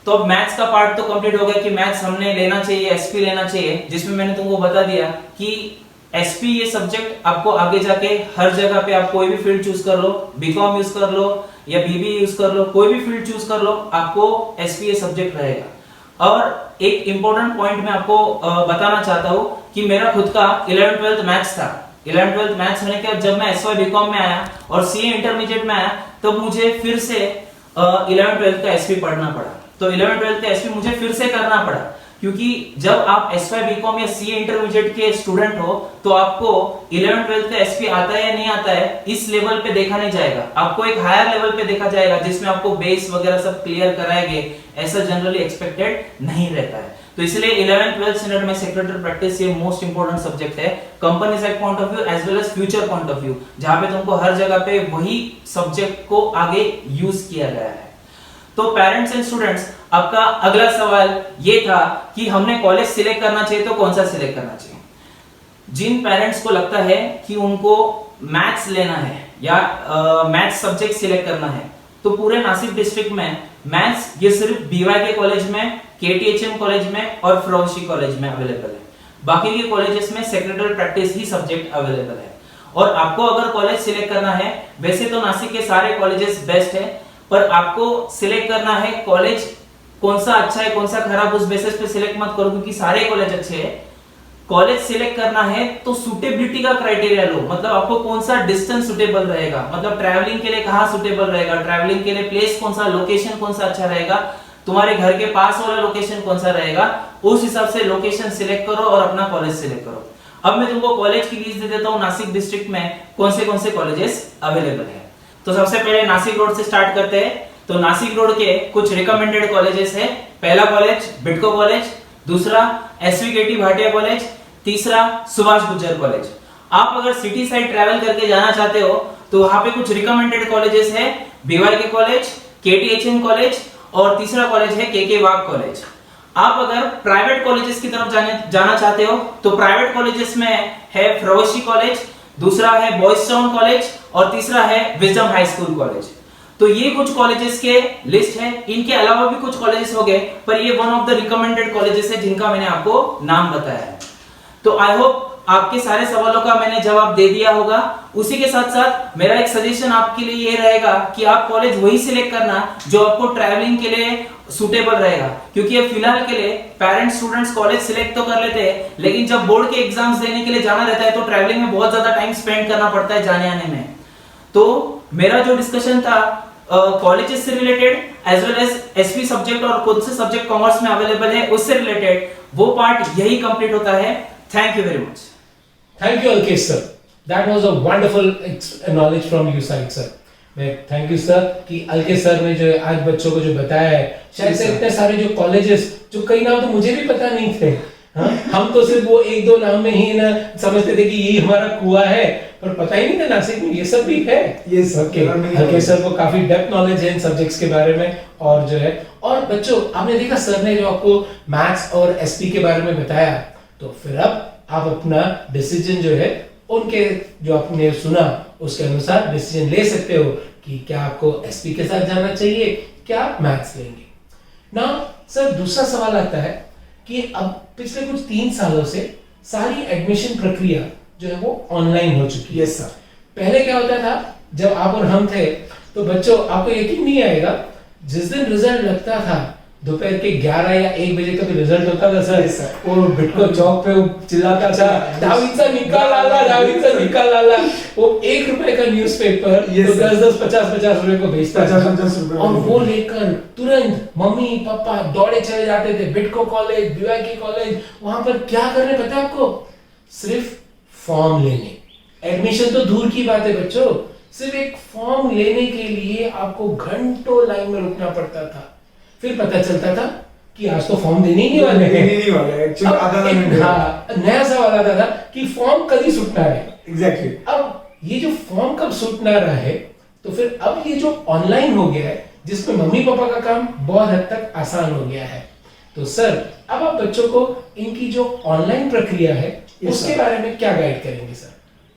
तो अब मैथ्स का पार्ट तो कंप्लीट हो गया कि मैथ्स हमने लेना चाहिए, एसपी लेना चाहिए, जिसमें मैंने तुमको बता दिया कि एसपी ये सब्जेक्ट आपको आगे जाके हर जगह पे आप कोई भी फील्ड चूज कर लो, बीकॉम यूज कर लो या बीबीए यूज कर लो, कोई भी फील्ड चूज कर लो, आपको एसपी ये सब्जेक्ट रहेगा। और एक इंपॉर्टेंट पॉइंट मैं आपको बताना चाहता हूं कि मेरा खुद का 11th 12th मैथ्स था। 11th 12th मैथ्स होने के बाद जब मैं एसवाई बीकॉम में आया और सीए इंटरमीडिएट में आया तब मुझे फिर से 11th 12th का एसपी पढ़ना पड़ा। तो 11th 12th का एसपी मुझे फिर से करना पड़ा, क्योंकि जब आप एसवाई बीकॉम या सीए इंटरमीडिएट के स्टूडेंट हो तो आपको 11th 12th का एसपी आता है या नहीं आता है इस लेवल पे देखा नहीं जाएगा, आपको एक हायर लेवल पे देखा जाएगा जिसमें आपको बेस वगैरह सब क्लियर कराएंगे, ऐसा जनरली एक्सपेक्टेड नहीं रहता है। तो इसलिए 11th 12th स्टैंडर्ड में सेक्रेटरी प्रैक्टिस ये मोस्ट इंपोर्टेंट सब्जेक्ट है, company side point of view as well as future point of view, जहां पे तुमको हर जगह पे वही सब्जेक्ट को आगे यूज किया गया है। तो पेरेंट्स एंड स्टूडेंट्स, आपका अगला सवाल ये था कि हमने कॉलेज सिलेक्ट करना चाहिए तो कौन सा सिलेक्ट करना चाहिए। जिन पेरेंट्स को लगता है कि उनको मैथ्स लेना है या मैथ्स सब्जेक्ट सिलेक्ट करना है, तो पूरे नासिक डिस्ट्रिक्ट में मैथ्स ये सिर्फ बीवाईके कॉलेज में, केटीएचएम कॉलेज में और फिरोजी कॉलेज में अवेलेबल है। बाकी के कॉलेजेस में सेक्रेटरी प्रैक्टिस ही सब्जेक्ट अवेलेबल है। और आपको अगर कॉलेज सिलेक्ट करना है, वैसे तो नासिक के सारे कॉलेजेस बेस्ट है, पर आपको सिलेक्ट करना है कॉलेज कौन सा अच्छा है कौन सा खराब, उस बेसिस पे सिलेक्ट मत करो क्योंकि सारे कॉलेज अच्छे हैं। कॉलेज सिलेक्ट करना है तो सुटेबिलिटी का क्राइटेरिया लो, मतलब आपको कौन सा डिस्टेंस सुटेबल रहेगा, मतलब ट्रैवलिंग के लिए कहां सुटेबल रहेगा, ट्रैवलिंग के लिए प्लेस कौन सा, लोकेशन कौन सा अच्छा रहेगा, तुम्हारे घर के पास वाला लोकेशन कौन सा रहेगा, उस हिसाब से लोकेशन सिलेक्ट करो और अपना कॉलेज सिलेक्ट करो। अब मैं तुमको कॉलेज की लिस्ट दे देता हूं नासिक डिस्ट्रिक्ट में कौन से कॉलेजेस अवेलेबल है। तो सबसे पहले नासिक रोड से स्टार्ट करते हैं। तो नासिक रोड के कुछ रिकमेंडेड कॉलेजेस है। पहला कॉलेज बिटको कॉलेज, दूसरा एसवी भाटिया कॉलेज, तीसरा सुभाष गुज्जर कॉलेज। आप अगर सिटी साइड ट्रैवल करके जाना चाहते हो तो वहां पे कुछ रिकमेंडेड कॉलेजेस है, बीवाईके कॉलेज, केटीएचएम कॉलेज और तीसरा कॉलेज है केके वाघ कॉलेज। आप अगर प्राइवेट कॉलेजेस की तरफ जाना चाहते हो तो प्राइवेट कॉलेजेस में है फिरोजी कॉलेज, दूसरा है बॉयज टाउन कॉलेज और तीसरा है विजडम हाई स्कूल कॉलेज। तो ये कुछ कॉलेजेस के लिस्ट है। इनके अलावा भी कुछ कॉलेजेस हो गए, पर ये one of the recommended colleges है जिनका मैंने आपको नाम बताया है। तो आई होप आपके सारे सवालों का मैंने जवाब दे दिया होगा। उसी के साथ साथ मेरा एक सजेशन आपके लिए ये रहेगा कि आप कॉलेज वही सिलेक्ट करना जो आपको ट्रैवलिंग के लिए सुटेबल रहेगा, क्योंकि अब फिलहाल के लिए पेरेंट्स स्टूडेंट्स कॉलेज सिलेक्ट तो कर लेते हैं, लेकिन जब बोर्ड के एग्जाम्स देने के लिए जाना रहता है तो ट्रैवलिंग में बहुत ज्यादा टाइम स्पेंड करना पड़ता है जाने आने में। तो मेरा जो डिस्कशन था कॉलेजेस से related as well as SP subject और कौन से सब्जेक्ट कॉमर्स में अवेलेबल है उससे रिलेटेड, वो पार्ट यही कंप्लीट होता है। Thank you very much. Thank you Alkesh sir, that was a wonderful knowledge from you side sir. मैं थैंक यू सर कि अलकेश सर ने जो आज बच्चों को जो बताया है, शायद से इतने सारे जो कॉलेजेस जो कई नाम तो मुझे भी पता नहीं थे। हाँ, हम तो सिर्फ वो एक दो नाम में ही ना समझते थे कि ये हमारा कुआं है, पर पता ही नहीं था नासिक में ये सब भी है। ये सब अलकेश सर को काफी डेप्थ नॉलेज है इन सब्जेक्ट्स के बारे में। और जो है, और बच्चों आपने देखा सर ने जो आपको मैथ्स और एसपी के बारे में बताया, तो फिर अब आप अपना डिसीजन जो है उनके जो आपने सुना उसके अनुसार डिसीजन ले सकते हो कि क्या आपको एसपी के साथ जाना चाहिए, क्या आप मैथ्स लेंगे ना। सर दूसरा सवाल आता है कि अब पिछले कुछ 3 सालों से सारी एडमिशन प्रक्रिया जो है वो ऑनलाइन हो चुकी है। Yes sir. पहले क्या होता था, जब आप और हम थे तो बच्चों आपको यकीन नहीं आएगा, जिस दिन रिजल्ट लगता था दोपहर के 11 या 1 बजे का भी रिजल्ट होता था सर, वो बिटको चौक पे वो चिल्लाता था दावीद सर निकाल आला, दावीद सर निकाल आला। वो 1 रुपए का न्यूज़पेपर तो 10-10 50-50 रुपए को बेचता था, 50 रुपए और वो लेकर तुरंत मम्मी पापा दौड़े चले जाते थे बिटको कॉलेज, बीवाईके कॉलेज। वहां पर क्या करने पता है आपको? सिर्फ फॉर्म लेने। एडमिशन तो दूर की बात है बच्चों, सिर्फ एक फॉर्म लेने के लिए आपको घंटों लाइन में रुकना पड़ता था। फिर पता चलता था कि आज तो फॉर्म देने ही नहीं वाले हैं। एक्चुअली आधा नया सवाल आता था कि फॉर्म कभी छूटना है। एग्जैक्टली। अब ये जो फॉर्म कब छूटना रहा है, तो फिर अब ये जो ऑनलाइन हो गया है जिसमें मम्मी पापा का काम बहुत हद तक आसान हो गया है। तो सर अब आप बच्चों को इनकी जो ऑनलाइन प्रक्रिया है उसके बारे में क्या गाइड करेंगे सर?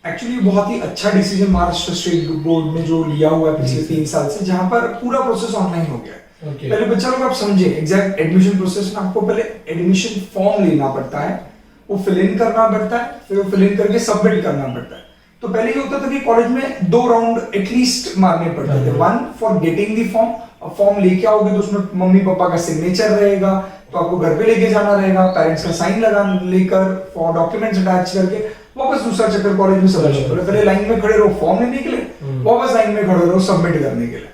एक्चुअली बहुत ही अच्छा डिसीजन महाराष्ट्र स्टेट बोर्ड ने जो लिया हुआ है पिछले 3 साल से, जहां पर पूरा प्रोसेस ऑनलाइन हो गया है। पहले बच्चा लोग आप समझे एग्जैक्ट एडमिशन प्रोसेस में आपको पहले एडमिशन फॉर्म लेना पड़ता है, वो फिल इन करना पड़ता है, फिर वो फिल इन करके सबमिट करना पड़ता है। तो पहले ये होता था कि कॉलेज में 2 राउंड एटलीस्ट मारने पड़ते थे। 1 for getting the form, form लेके आओगे तो उसमें मम्मी पापा का सिग्नेचर रहेगा, तो आपको घर पे लेके जाना रहेगा, पेरेंट्स का साइन लगा लेकर फॉर डॉक्यूमेंट्स अटैच करके वापस दूसरा चक्कर कॉलेज में सबमिट करो। पहले लाइन में खड़े रहो फॉर्म लेने के लिए, वापस लाइन में खड़े रहो सबमिट करने के लिए।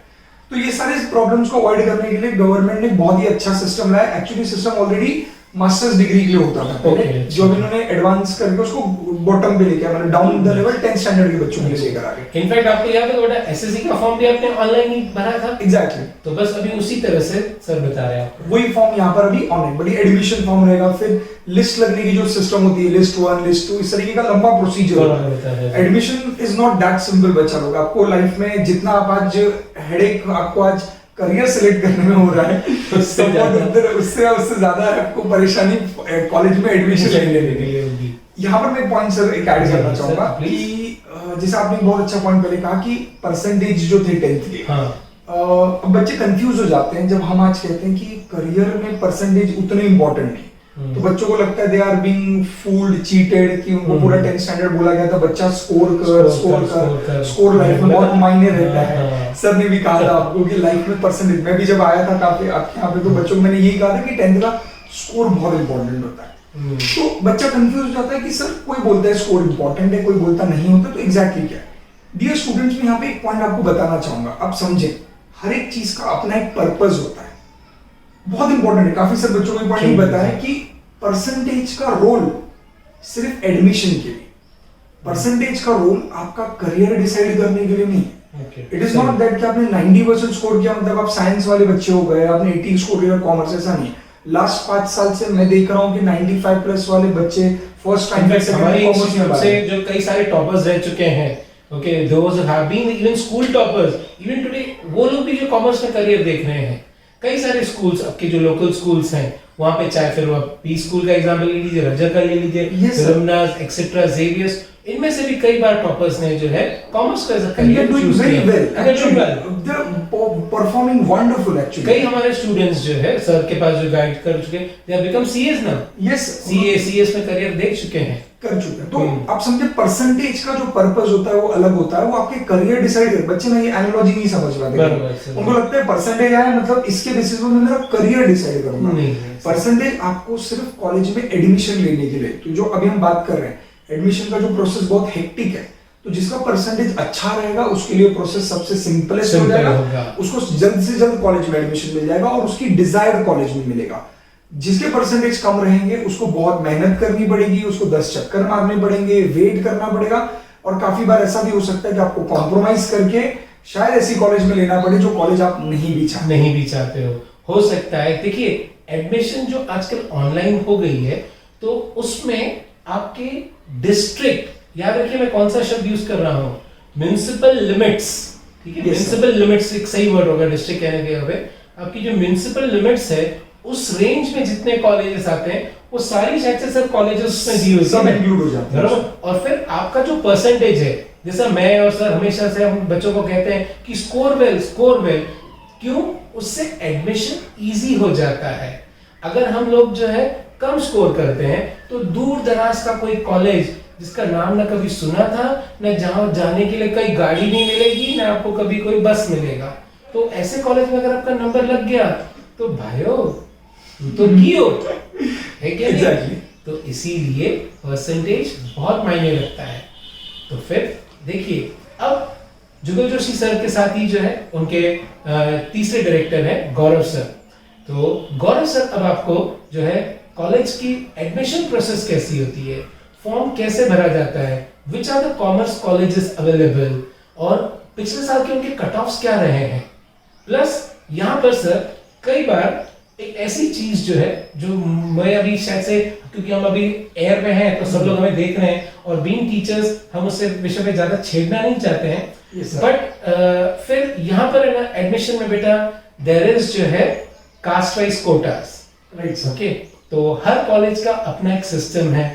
तो ये सारे प्रॉब्लम्स को अवॉइड करने के लिए गवर्नमेंट ने बहुत ही अच्छा सिस्टम लाया। Actually system already masters degree के लिए होता था पहले, जो अभी इन्होंने एडवांस करके उसको बॉटम पे लेके मतलब down the level 10th standard के बच्चों के लिए लेकर आ गए। इनफैक्ट आपको याद है बेटा एसएससी का फॉर्म भी आपने ऑनलाइन ही भरा था? एग्जैक्टली। तो बस अभी उसी तरह से सर बता रहे हैं आपको, वही फॉर्म यहाँ पर अभी ऑनलाइन, बड़ी एडमिशन फॉर्म रहेगा, फिर लिस्ट लगने की जो सिस्टम होती है, लिस्ट 1 लिस्ट 2 इस तरीके का लंबा प्रोसीजर होता है। Admission is not that simple बच्चा लोग। आपको लाइफ में जितना आप आज हेडेक आपको आज करियर सिलेक्ट करने में हो रहा है, उससे ज्यादा आपको परेशानी कॉलेज में एडमिशन लेने के लिए होगी। यहाँ पर मैं एक पॉइंट सर एक ऐड करना चाहूंगा कि जैसे आपने बहुत अच्छा पॉइंट पहले कहा कि परसेंटेज जो थे 10th के, बच्चे कंफ्यूज हो जाते हैं जब हम आज कहते हैं कि करियर में परसेंटेज उतने इंपॉर्टेंट नहीं। तो बच्चों को लगता है they are being fooled, cheated, कि उनको पूरा 10th स्टैंडर्ड बोला गया था बच्चा स्कोर लाइफ में बहुत मायने रहता है। सर ने भी कहा था आपको कि लाइफ में परसेंटेज, मैं भी जब आया था काफी आपके यहाँ पे तो बच्चों को मैंने यही कहा था कि 10th का स्कोर बहुत इंपॉर्टेंट होता है। तो बच्चा कंफ्यूज हो जाता है कि सर कोई बोलता है स्कोर इंपॉर्टेंट है, कोई बोलता नहीं होता, तो एग्जैक्टली क्या है। डियर स्टूडेंट्स, मैं यहाँ पे एक पॉइंट आपको बताना चाहूंगा, आप समझे हर एक चीज का अपना एक पर्पस होता है, बहुत इंपॉर्टेंट है। काफी सारे बच्चों को पॉइंट बताया कि परसेंटेज का रोल सिर्फ एडमिशन के लिए, परसेंटेज का रोल आपका करियर डिसाइड करने के लिए नहीं है। इट इज नॉट दैट कि आपने 90% स्कोर किया मतलब आप साइंस वाले बच्चे हो गए, आपने 80 स्कोर किया कॉमर्स, ऐसा नहीं है। लास्ट 5 साल से मैं देख रहा हूँ कि 95 प्लस वाले बच्चे फर्स्ट टाइम से जो कई सारे टॉपर्स रह चुके हैं, okay, those have been even school toppers, even today वो लोग भी जो कॉमर्स में करियर देख रहे हैं। कई सारे स्कूल्स आपके जो लोकल स्कूल्स हैं वहां पे, चाहे फिर वो पी स्कूल का एग्जांपल ले लीजिए, रजक का ले लीजिए, रमनास एक्सेट्रा, जेवियर्स, इनमें से भी कई बार टॉपर्स ने जो है कॉमर्स का करियर चूज किया। Performing wonderful actually. कई हमारे स्टूडेंट्स जो है सर के पास जो गाइड कर चुके, दे हैव बिकम सीएस ना। यस, सीएस में करियर देख चुके हैं, कर चुके हैं। तो आप समझे परसेंटेज का जो पर्पस होता है वो अलग होता है, वो आपके करियर डिसाइड कर। बच्चे ना ये एनालॉजी नहीं समझ पाते, उनको लगता है परसेंटेज आया मतलब इसके बेसिस पे मैं मेरा करियर डिसाइड करूंगा। परसेंटेज आपको सिर्फ कॉलेज में एडमिशन लेने के लिए, तो जो अभी हम बात कर रहे हैं एडमिशन का जो प्रोसेस बहुत हेक्टिक है, तो जिसका परसेंटेज अच्छा रहेगा उसके लिए प्रोसेस सबसे सिंपलेस्ट हो जाएगा, उसको जल्द से जल्द कॉलेज में एडमिशन मिल जाएगा और उसकी डिजायर्ड कॉलेज में मिलेगा। जिसके परसेंटेज कम रहेंगे उसको बहुत मेहनत करनी पड़ेगी, उसको 10 चक्कर मारने पड़ेंगे, वेट करना पड़ेगा, और काफी बार ऐसा भी हो सकता है कि आपको कॉम्प्रोमाइज करके शायद ऐसी कॉलेज में लेना पड़े जो कॉलेज आप नहीं भी चाहते हो सकता है। देखिए एडमिशन जो आजकल ऑनलाइन हो गई है, तो उसमें आपके डिस्ट्रिक्ट, याद रखिए मैं कौन सा शब्द यूज कर रहा हूं, म्युनिसिपल लिमिट्स, ठीक है, म्युनिसिपल लिमिट्स एक सही वर्ड होगा डिस्ट्रिक्ट कहने के लिए। आपकी जो म्युनिसिपल लिमिट्स है उस रेंज में जितने कॉलेजेस आते हैं वो सारी शायद से सर कॉलेजेस उसमें दी हुई सब इंक्लूड हो जाते हैं, बराबर। और फिर आपका जो परसेंटेज है, जैसा मैं और सर हमेशा से हम बच्चों को कहते हैं कि स्कोर वेल, क्यों? उससे एडमिशन इजी हो जाता है। अगर हम लोग जो है कम स्कोर करते हैं तो दूर दराज का कोई कॉलेज जिसका नाम ना कभी सुना था, ना जहां जाने के लिए कोई गाड़ी नहीं मिलेगी, ना आपको कभी कोई बस मिलेगा, तो ऐसे कॉलेज में अगर आपका नंबर लग गया तो भाइयों तो कियो है क्या? Exactly. तो इसीलिए परसेंटेज बहुत मायने रखता है। तो फिर देखिए अब जुगल जोशी सर के साथ ही जो है उनके तीसरे डायरेक्टर है गौरव सर। तो गौरव सर अब आपको जो है कॉलेज की एडमिशन प्रोसेस कैसी होती है, फॉर्म कैसे भरा जाता है, which are the commerce colleges available, और पिछले साल के उनके कट ऑफ्स क्या रहे हैं, प्लस यहाँ पर सर कई बार एक ऐसी चीज जो है जो मैं अभी शायद से, क्योंकि हम अभी एयर में हैं तो सब लोग हमें देख रहे हैं और बीइंग टीचर्स हम उससे विषय पे ज्यादा छेड़ना नहीं चाहते हैं, बट फिर यहाँ पर है ना एडमिशन में बेटा देयर इज जो है caste wise quotas, right? Okay, तो हर कॉलेज का अपना एक सिस्टम है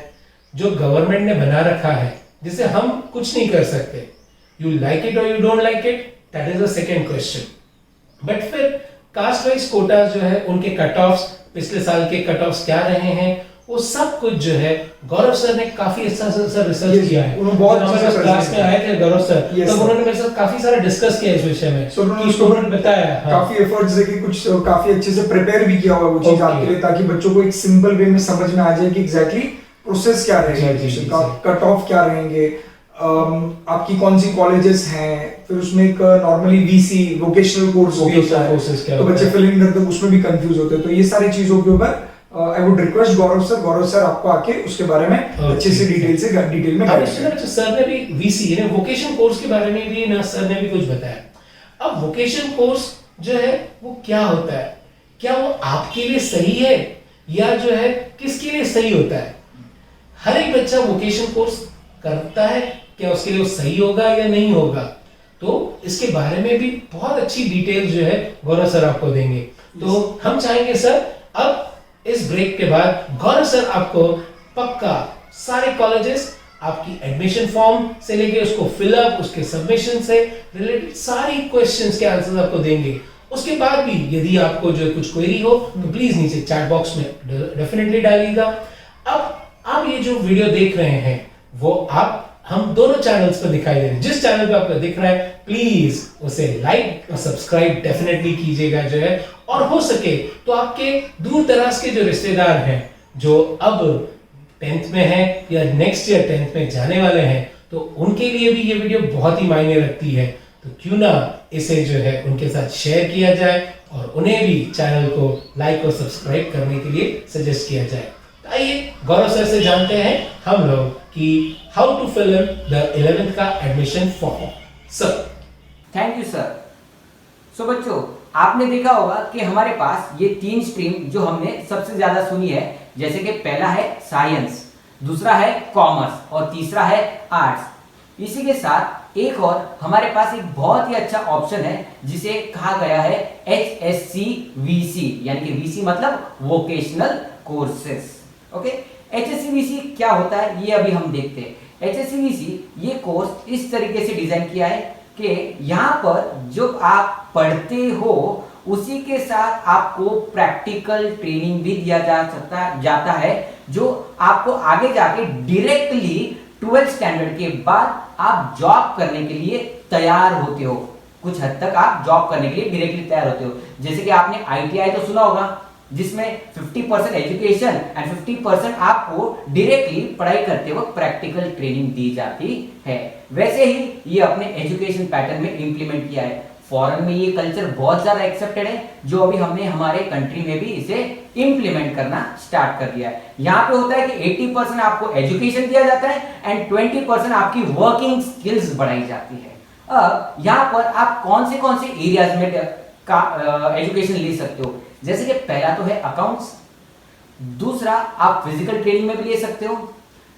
जो गवर्नमेंट ने बना रखा है, जिसे हम कुछ नहीं कर सकते। यू लाइक इट और you don't like it, that is a second question. But फिर कास्ट वाइज कोटा जो है उनके कट ऑफ्स, पिछले साल के कट ऑफ्स क्या रहे हैं, वो सब कुछ जो है गौरव सर ने काफी अच्छा सर रिसर्च किया है। उन्होंने बहुत अच्छा क्लास में आए थे गौरव सर, तो उन्होंने मेरे साथ काफी सारा डिस्कस किया इस विषय में, उन्होंने बताया काफी एफर्ट्स देके कुछ काफी अच्छे से प्रिपेयर भी किया हुआ वो चीज आपके लिए, ताकि बच्चों को एक सिंपल वे में समझ में आ जाए कि एग्जैक्टली प्रोसेस क्या रहेगा, कट ऑफ क्या रहेंगे, आपकी कौन सी कॉलेजेस हैं, फिर उसमें एक नॉर्मली वीसी वोकेशनल कोर्स भी होता है, तो बच्चे फिल इन करते हैं उसमें भी कंफ्यूज होते हैं। तो ये सारी चीजों के ऊपर आई वुड रिक्वेस्ट गौरव सर आपको आके उसके बारे में अच्छे से डिटेल में सर ने भी वीसी यानी वोकेशनल कोर्स के बारे में भी ना सर ने भी कुछ बताया। अब वोकेशनल कोर्स जो है वो क्या होता है, क्या वो आपके लिए सही है या जो है किसके लिए सही होता है? हर एक बच्चा वोकेशनल कोर्स करता है, क्या उसके लिए वो सही होगा या नहीं होगा? तो इसके बारे में भी बहुत अच्छी डिटेल्स जो है गौरव सर आपको देंगे। तो हम चाहेंगे सर अब इस ब्रेक के बाद गौरव सर आपको पक्का सारे कॉलेजेस, आपकी एडमिशन फॉर्म से लेके उसको फिलअप, उसके सबमिशन से रिलेटेड सारी क्वेश्चंस के आंसर्स आपको देंगे। उसके बाद भी यदि आपको जो कुछ क्वेरी हो तो प्लीज नीचे चैट बॉक्स में डेफिनेटली डालिएगा। अब आप ये जो वीडियो देख रहे हैं वो आप हम दोनों चैनल्स पर दिखाई दे रहे हैं। जिस चैनल पे आपको दिख रहा है प्लीज उसे लाइक और सब्सक्राइब डेफिनेटली कीजिएगा जो है, और हो सके तो आपके दूर दराज के जो रिश्तेदार हैं जो अब 10th में हैं या नेक्स्ट ईयर 10th में जाने वाले हैं, तो उनके लिए भी ये वीडियो बहुत ही मायने रखती है। तो क्यों ना इसे जो है उनके साथ शेयर किया जाए और उन्हें भी चैनल को लाइक और सब्सक्राइब करने के लिए सजेस्ट किया जाए। आइए गौरव सर से जानते हैं हम लोग कि how to fill in the 11th का admission form. Sir thank you sir. So बच्चों, आपने देखा होगा कि हमारे पास ये 3 स्ट्रीम जो हमने सबसे ज्यादा सुनी है, जैसे कि पहला है साइंस, दूसरा है कॉमर्स और तीसरा है आर्ट्स। इसी के साथ एक और हमारे पास एक बहुत ही अच्छा ऑप्शन है जिसे कहा गया है HSCVC, यानी कि VC मतलब वोकेशनल कोर्सेस। ओके, HSCVC क्या होता है ये अभी हम देखते हैं। HSCVC ये कोर्स इस तरीके से डिजाइन किया है कि यहाँ पर जो आप पढ़ते हो उसी के साथ आपको प्रैक्टिकल ट्रेनिंग भी दिया जाता है, जो आपको आगे जाके डायरेक्टली 12th स्टैंडर्ड के बाद आप जॉब करने के लिए तैयार होते हो। कुछ हद तक आप जॉब करने के लिए डायरेक्टली तैयार होते हो। जैसे कि आपने आईटीआई तो सुना होगा, जिसमें 50% एजुकेशन एंड 50% आपको डायरेक्टली पढ़ाई करते वक्त प्रैक्टिकल ट्रेनिंग दी जाती है। वैसे ही ये अपने एजुकेशन पैटर्न में इंप्लीमेंट किया है। फॉरेन में ये कल्चर बहुत ज्यादा एक्सेप्टेड है, जो अभी हमने हमारे कंट्री में भी इसे इंप्लीमेंट करना स्टार्ट कर दिया है। यहाँ पे होता है कि 80% आपको एजुकेशन दिया जाता है एंड 20% आपकी वर्किंग स्किल्स बढ़ाई जाती है। अब यहाँ पर आप कौन से एरियाज में एजुकेशन ले सकते हो, जैसे कि पहला तो है अकाउंट्स, दूसरा आप फिजिकल ट्रेनिंग में भी ले सकते हो,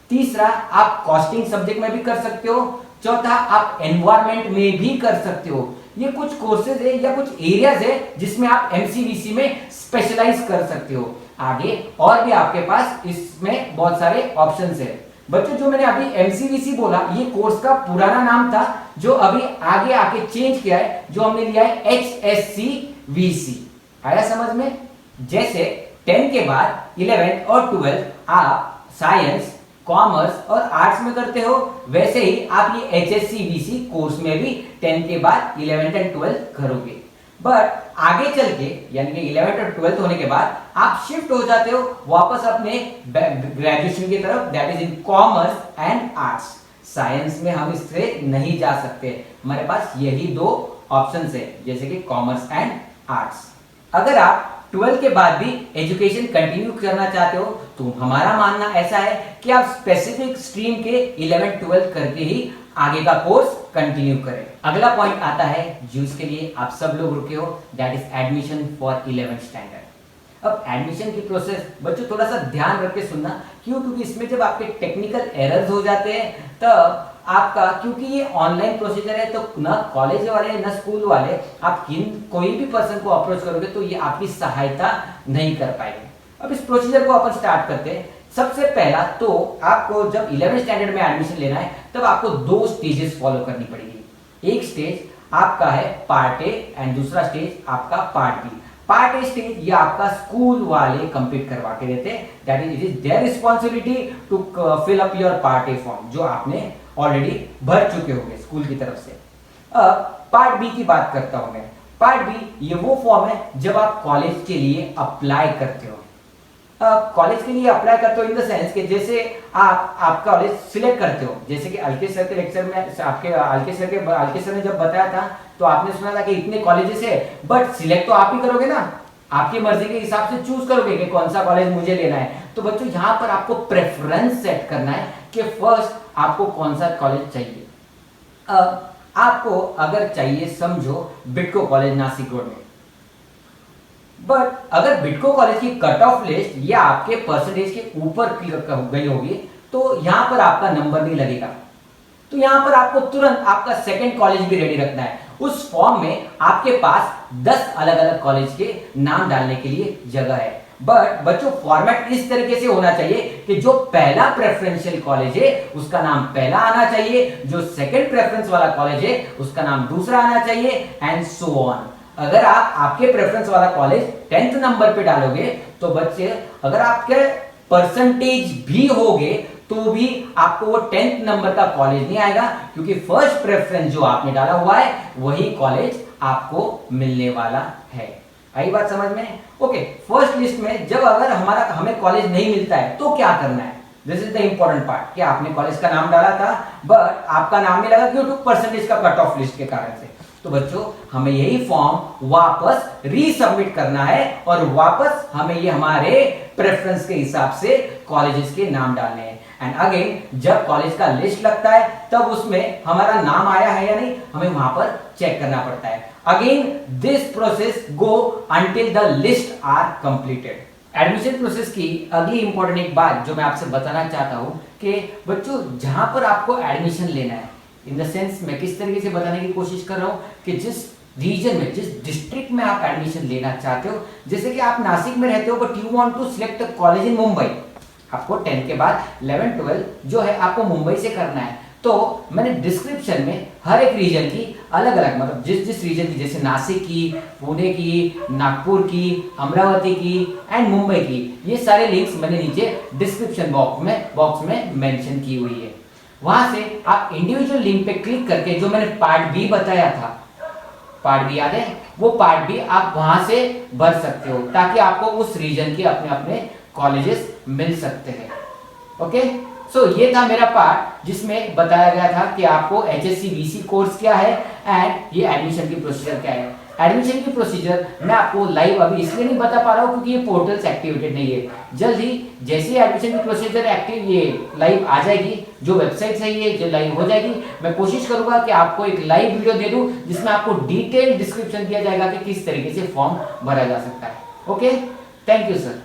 तीसरा आप कॉस्टिंग सब्जेक्ट में भी कर सकते हो, चौथा आप एनवायरमेंट में भी कर सकते हो। ये कुछ कोर्सेज है या कुछ एरियाज है जिसमें आप एमसीवीसी में स्पेशलाइज कर सकते हो। आगे और भी आपके पास इसमें बहुत सारे ऑप्शंस है। बच्चों, जो मैंने अभी एमसीवीसी बोला, ये कोर्स का पुराना नाम था, जो अभी आगे आके चेंज किया है, जो हमने लिया है HSCVC। आया समझ में? जैसे 10 के बाद 11th और 12th आप साइंस, कॉमर्स और आर्ट्स में करते हो, वैसे ही आप ये HSCVC कोर्स में भी 10 के बाद 11th एंड 12th करोगे। बट आगे चल के यानी कि 11th और 12th होने के बाद आप शिफ्ट हो जाते हो वापस अपने ग्रेजुएशन की तरफ, that is in commerce and arts. Science में हम इससे नहीं जा सकते, हमारे पास यही दो ऑप्शंस है, जैसे कि कॉमर्स एंड आर्ट्स। अगर आप 12 के बाद भी एजुकेशन कंटिन्यू करना चाहते हो तो हमारा मानना ऐसा है कि आप स्पेसिफिक स्ट्रीम के 11th 12th करके ही आगे का कोर्स कंटिन्यू करें। अगला पॉइंट आता है जिसके लिए आप सब लोग रुके हो, that is admission for 11th standard. अब एडमिशन की प्रोसेस बच्चों थोड़ा सा ध्यान रख के सुनना, क्यों? क्योंकि इसमें जब आपके टेक्निकल एरर्स हो जाते हैं तब आपका, क्योंकि ये ऑनलाइन प्रोसीजर है, तो ना कॉलेज वाले ना स्कूल वाले आप कोई भी पर्सन को अप्रोच करोगे तो ये आपकी सहायता नहीं कर पाएंगे। अब इस प्रोसीजर को अपन स्टार्ट करते हैं। सबसे पहला तो आपको जब 11th स्टैंडर्ड में एडमिशन लेना है तब आपको 2 स्टेजेस फॉलो करनी पड़ेगी। एक स्टेज आपका है पार्ट ए एंड दूसरा स्टेज आपका part B. Part A stage ये आपका स्कूल वाले कंप्लीट करवा के देते हैं, that is it is their responsibility to fill up your part A form, जो आपने ऑलरेडी भर चुके होंगे स्कूल की तरफ से। अब पार्ट बी की बात करता हूं मैं। पार्ट बी ये वो फॉर्म है जब आप कॉलेज के लिए अप्लाई करते हो। कॉलेज के लिए अप्लाई करते हो इन द सेंस कि जैसे आप कॉलेज सिलेक्ट करते हो, जैसे कि अलकेश सर के लेक्चर में आपके अलकेश सर ने जब बताया था तो आपने सुना था कि इतने कॉलेजेस है, बट सिलेक्ट तो आप ही करोगे ना, आपकी मर्जी के हिसाब से चूज करोगे कि कौन सा कॉलेज मुझे लेना है। तो बच्चों यहाँ पर आपको प्रेफरेंस सेट करना है कि फर्स्ट आपको कौन सा कॉलेज चाहिए। अब आपको अगर चाहिए समझो बिटको कॉलेज नासिक रोड में, बट अगर बिटको कॉलेज की कट ऑफ लिस्ट या आपके परसेंटेज के ऊपर गई होगी तो यहां पर आपका नंबर नहीं लगेगा। तो यहां पर आपको तुरंत आपका सेकंड कॉलेज भी रेडी रखना है। उस फॉर्म में आपके पास 10 अलग अलग कॉलेज के नाम डालने के लिए जगह है। बट बच्चों फॉर्मेट इस तरीके से होना चाहिए कि जो पहला प्रेफरेंशियल कॉलेज है उसका नाम पहला आना चाहिए, जो सेकंड प्रेफरेंस वाला कॉलेज है उसका नाम दूसरा आना चाहिए एंड सो ऑन। अगर आप आपके प्रेफरेंस वाला कॉलेज 10th नंबर पे डालोगे तो बच्चे अगर आपके परसेंटेज भी होगे तो भी आपको वो 10th नंबर का कॉलेज नहीं आएगा, क्योंकि फर्स्ट प्रेफरेंस जो आपने डाला हुआ है वही कॉलेज आपको मिलने वाला है। आई बात समझ में? ओके, फर्स्ट लिस्ट में जब अगर हमें कॉलेज नहीं मिलता है तो क्या करना है? This is the important part कि आपने कॉलेज का नाम डाला था बट आपका नाम नहीं लगा ड्यू टू परसेंटेज का कट ऑफ लिस्ट के कारण से। तो बच्चों हमें यही फॉर्म वापस रीसबमिट करना है और वापस हमें ये हमारे प्रेफरेंस के हिसाब से कॉलेजेस के नाम डालने हैं। एंड अगेन जब कॉलेज का लिस्ट लगता है तब उसमें हमारा नाम आया है या नहीं हमें वहां पर चेक करना पड़ता है। Again this process go until the list are completed. Admission process की अगली इंपॉर्टेंट एक बात जो मैं आपसे बताना चाहता हूं कि बच्चों जहां पर आपको एडमिशन लेना है, इन द सेंस मैं किस तरीके से बताने की कोशिश कर रहा हूं कि जिस रीजन में जिस डिस्ट्रिक्ट में आप एडमिशन लेना चाहते हो, जैसे कि आप नासिक में रहते हो but you want to select a college in Mumbai, आपको 10 के बाद 11 12 जो है आपको मुंबई से करना है, तो मैंने डिस्क्रिप्शन में हर एक रीजन की अलग अलग, मतलब जिस जिस रीजन की, जैसे नासिक की, पुणे की, नागपुर की, अमरावती की एंड मुंबई की, ये सारे लिंक्स मैंने नीचे डिस्क्रिप्शन बॉक्स में मेंशन की हुई है। वहां से आप इंडिविजुअल लिंक पे क्लिक करके जो मैंने पार्ट बी बताया था, पार्ट बी याद है, वो पार्ट बी आप वहां से भर सकते हो ताकि आपको उस रीजन के अपने अपने कॉलेजेस मिल सकते हैं। ओके, सो ये था मेरा पार्ट जिसमें बताया गया था कि आपको HSC BC कोर्स क्या है एंड ये एडमिशन की प्रोसीजर क्या है। एडमिशन की प्रोसीजर मैं आपको लाइव अभी इसलिए नहीं बता पा रहा हूँ क्योंकि ये पोर्टल्स एक्टिवेटेड नहीं है। जल्द ही जैसे ही एडमिशन की प्रोसीजर एक्टिव ये लाइव आ जाएगी, जो वेबसाइट है ये जो लाइव हो जाएगी, मैं कोशिश करूंगा कि आपको एक लाइव वीडियो दे दूं जिसमें आपको डिटेल डिस्क्रिप्शन दिया जाएगा कि किस तरीके से फॉर्म भरा जा सकता है। Okay, thank you sir.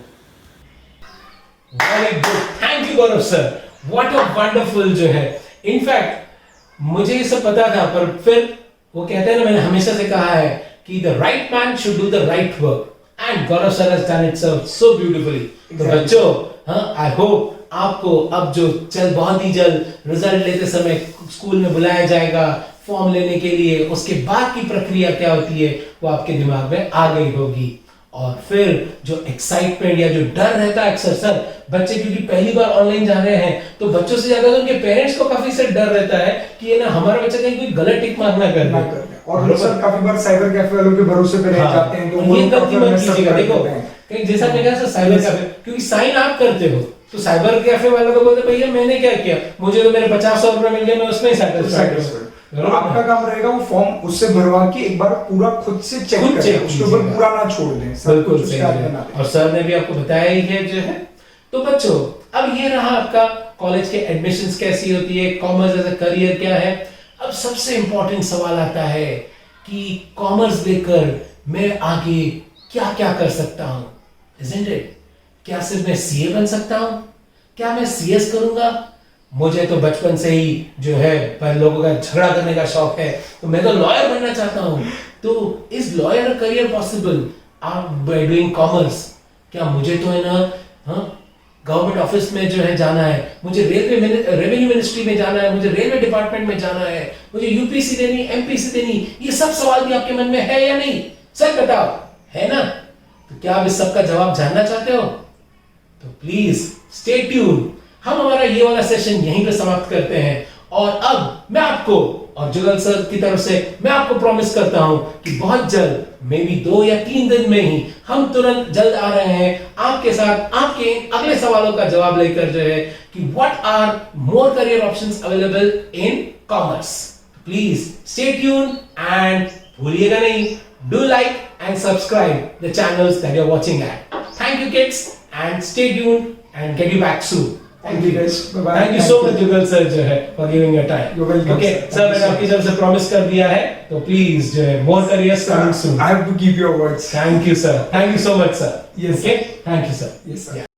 Very good, thank you Gaurav sir, what a wonderful जो है। इनफैक्ट मुझे ये सब पता था, पर फिर वो कहते हैं ना, मैंने हमेशा से कहा है कि the right man should do the right work and Gaurav sir has done it so beautifully. तो बच्चों, हाँ, आई होप आपको अब जो बहुत ही जल्द रिजल्ट लेते समय स्कूल में बुलाया जाएगा फॉर्म लेने के लिए, उसके बाद की प्रक्रिया क्या होती है वो आपके दिमाग में आ गई होगी। और फिर जो एक्साइटमेंट या जो डर रहता है अक्सर सर, बच्चे क्योंकि पहली बार ऑनलाइन जा रहे हैं तो बच्चों से ज्यादा तो उनके पेरेंट्स को काफी से डर रहता है कि ये ना हमारा बच्चा कहीं कोई गलत टिक मार्क ना कर दे। और सर काफी बार साइबर कैफे वालों के भरोसे पे रह जाते हैं, तो ये गलती मत कीजिएगा। देखो कहीं जैसा मैंने कहा सर, साइबर कैफे क्योंकि साइन आप करते हो तो साइबर कैफे वालों को बोलते भैया मैंने क्या किया, मुझे तो मेरे 50-100 रुपए मिल गए, मैं उसमें ही सेटिस्फाइड हूं। तो आपका काम रहेगा वो फॉर्म उससे भरवा के एक बार पूरा खुद से चेक करें, उसके ऊपर पूरा ना छोड़ दें। बिल्कुल सही है, और सर ने भी आपको बताया ही है जो है। तो बच्चों, अब ये रहा आपका कॉलेज के एडमिशंस कैसी होती है, कॉमर्स एज अ करियर क्या है। अब सबसे इंपॉर्टेंट सवाल आता है कि कॉमर्स लेकर मैं आगे क्या क्या कर सकता हूं, इज़न्ट इट? क्या सिर्फ मैं सीए बन सकता हूं? क्या मैं सीएस करूंगा? मुझे तो बचपन से ही जो है पर लोगों का झगड़ा करने का शौक है, तो मैं तो लॉयर बनना चाहता हूं। तो is lawyer career possible by doing commerce? क्या मुझे तो है ना गवर्नमेंट ऑफिस में जो है जाना है, मुझे रेवेन्यू मिनिस्ट्री में जाना है, मुझे रेलवे डिपार्टमेंट में जाना है, मुझे यूपीसी देनी, एमपीसी देनी? ये सब सवाल भी आपके मन में है या नहीं? सच बताओ, है ना? तो क्या आप इस सब का जवाब जानना चाहते हो? तो प्लीज स्टे ट्यून। हम हमारा ये वाला सेशन यहीं पे समाप्त करते हैं, और अब मैं आपको और जुगल सर की तरफ से मैं आपको प्रॉमिस करता हूं कि बहुत जल्द, मे बी 2 या 3 दिन में ही हम तुरंत जल्द आ रहे हैं आपके साथ आपके अगले सवालों का जवाब लेकर जो है कि what are more career options available in commerce. Please stay tune and भूलिएगा नहीं, do like and subscribe the channels that you are watching at. Thank you kids and stay tune and get you back soon. Thank you guys. Bye-bye. Thank you so much Jugal sir जो है for giving your time. You're welcome. Okay, sir मैंने आपकी तरफ से promise कर दिया है, तो प्लीज जो है more careers coming soon. I have to keep your words. Thank you sir. Thank you so much sir. Yes. Okay. Thank you sir. Yes sir. Yeah.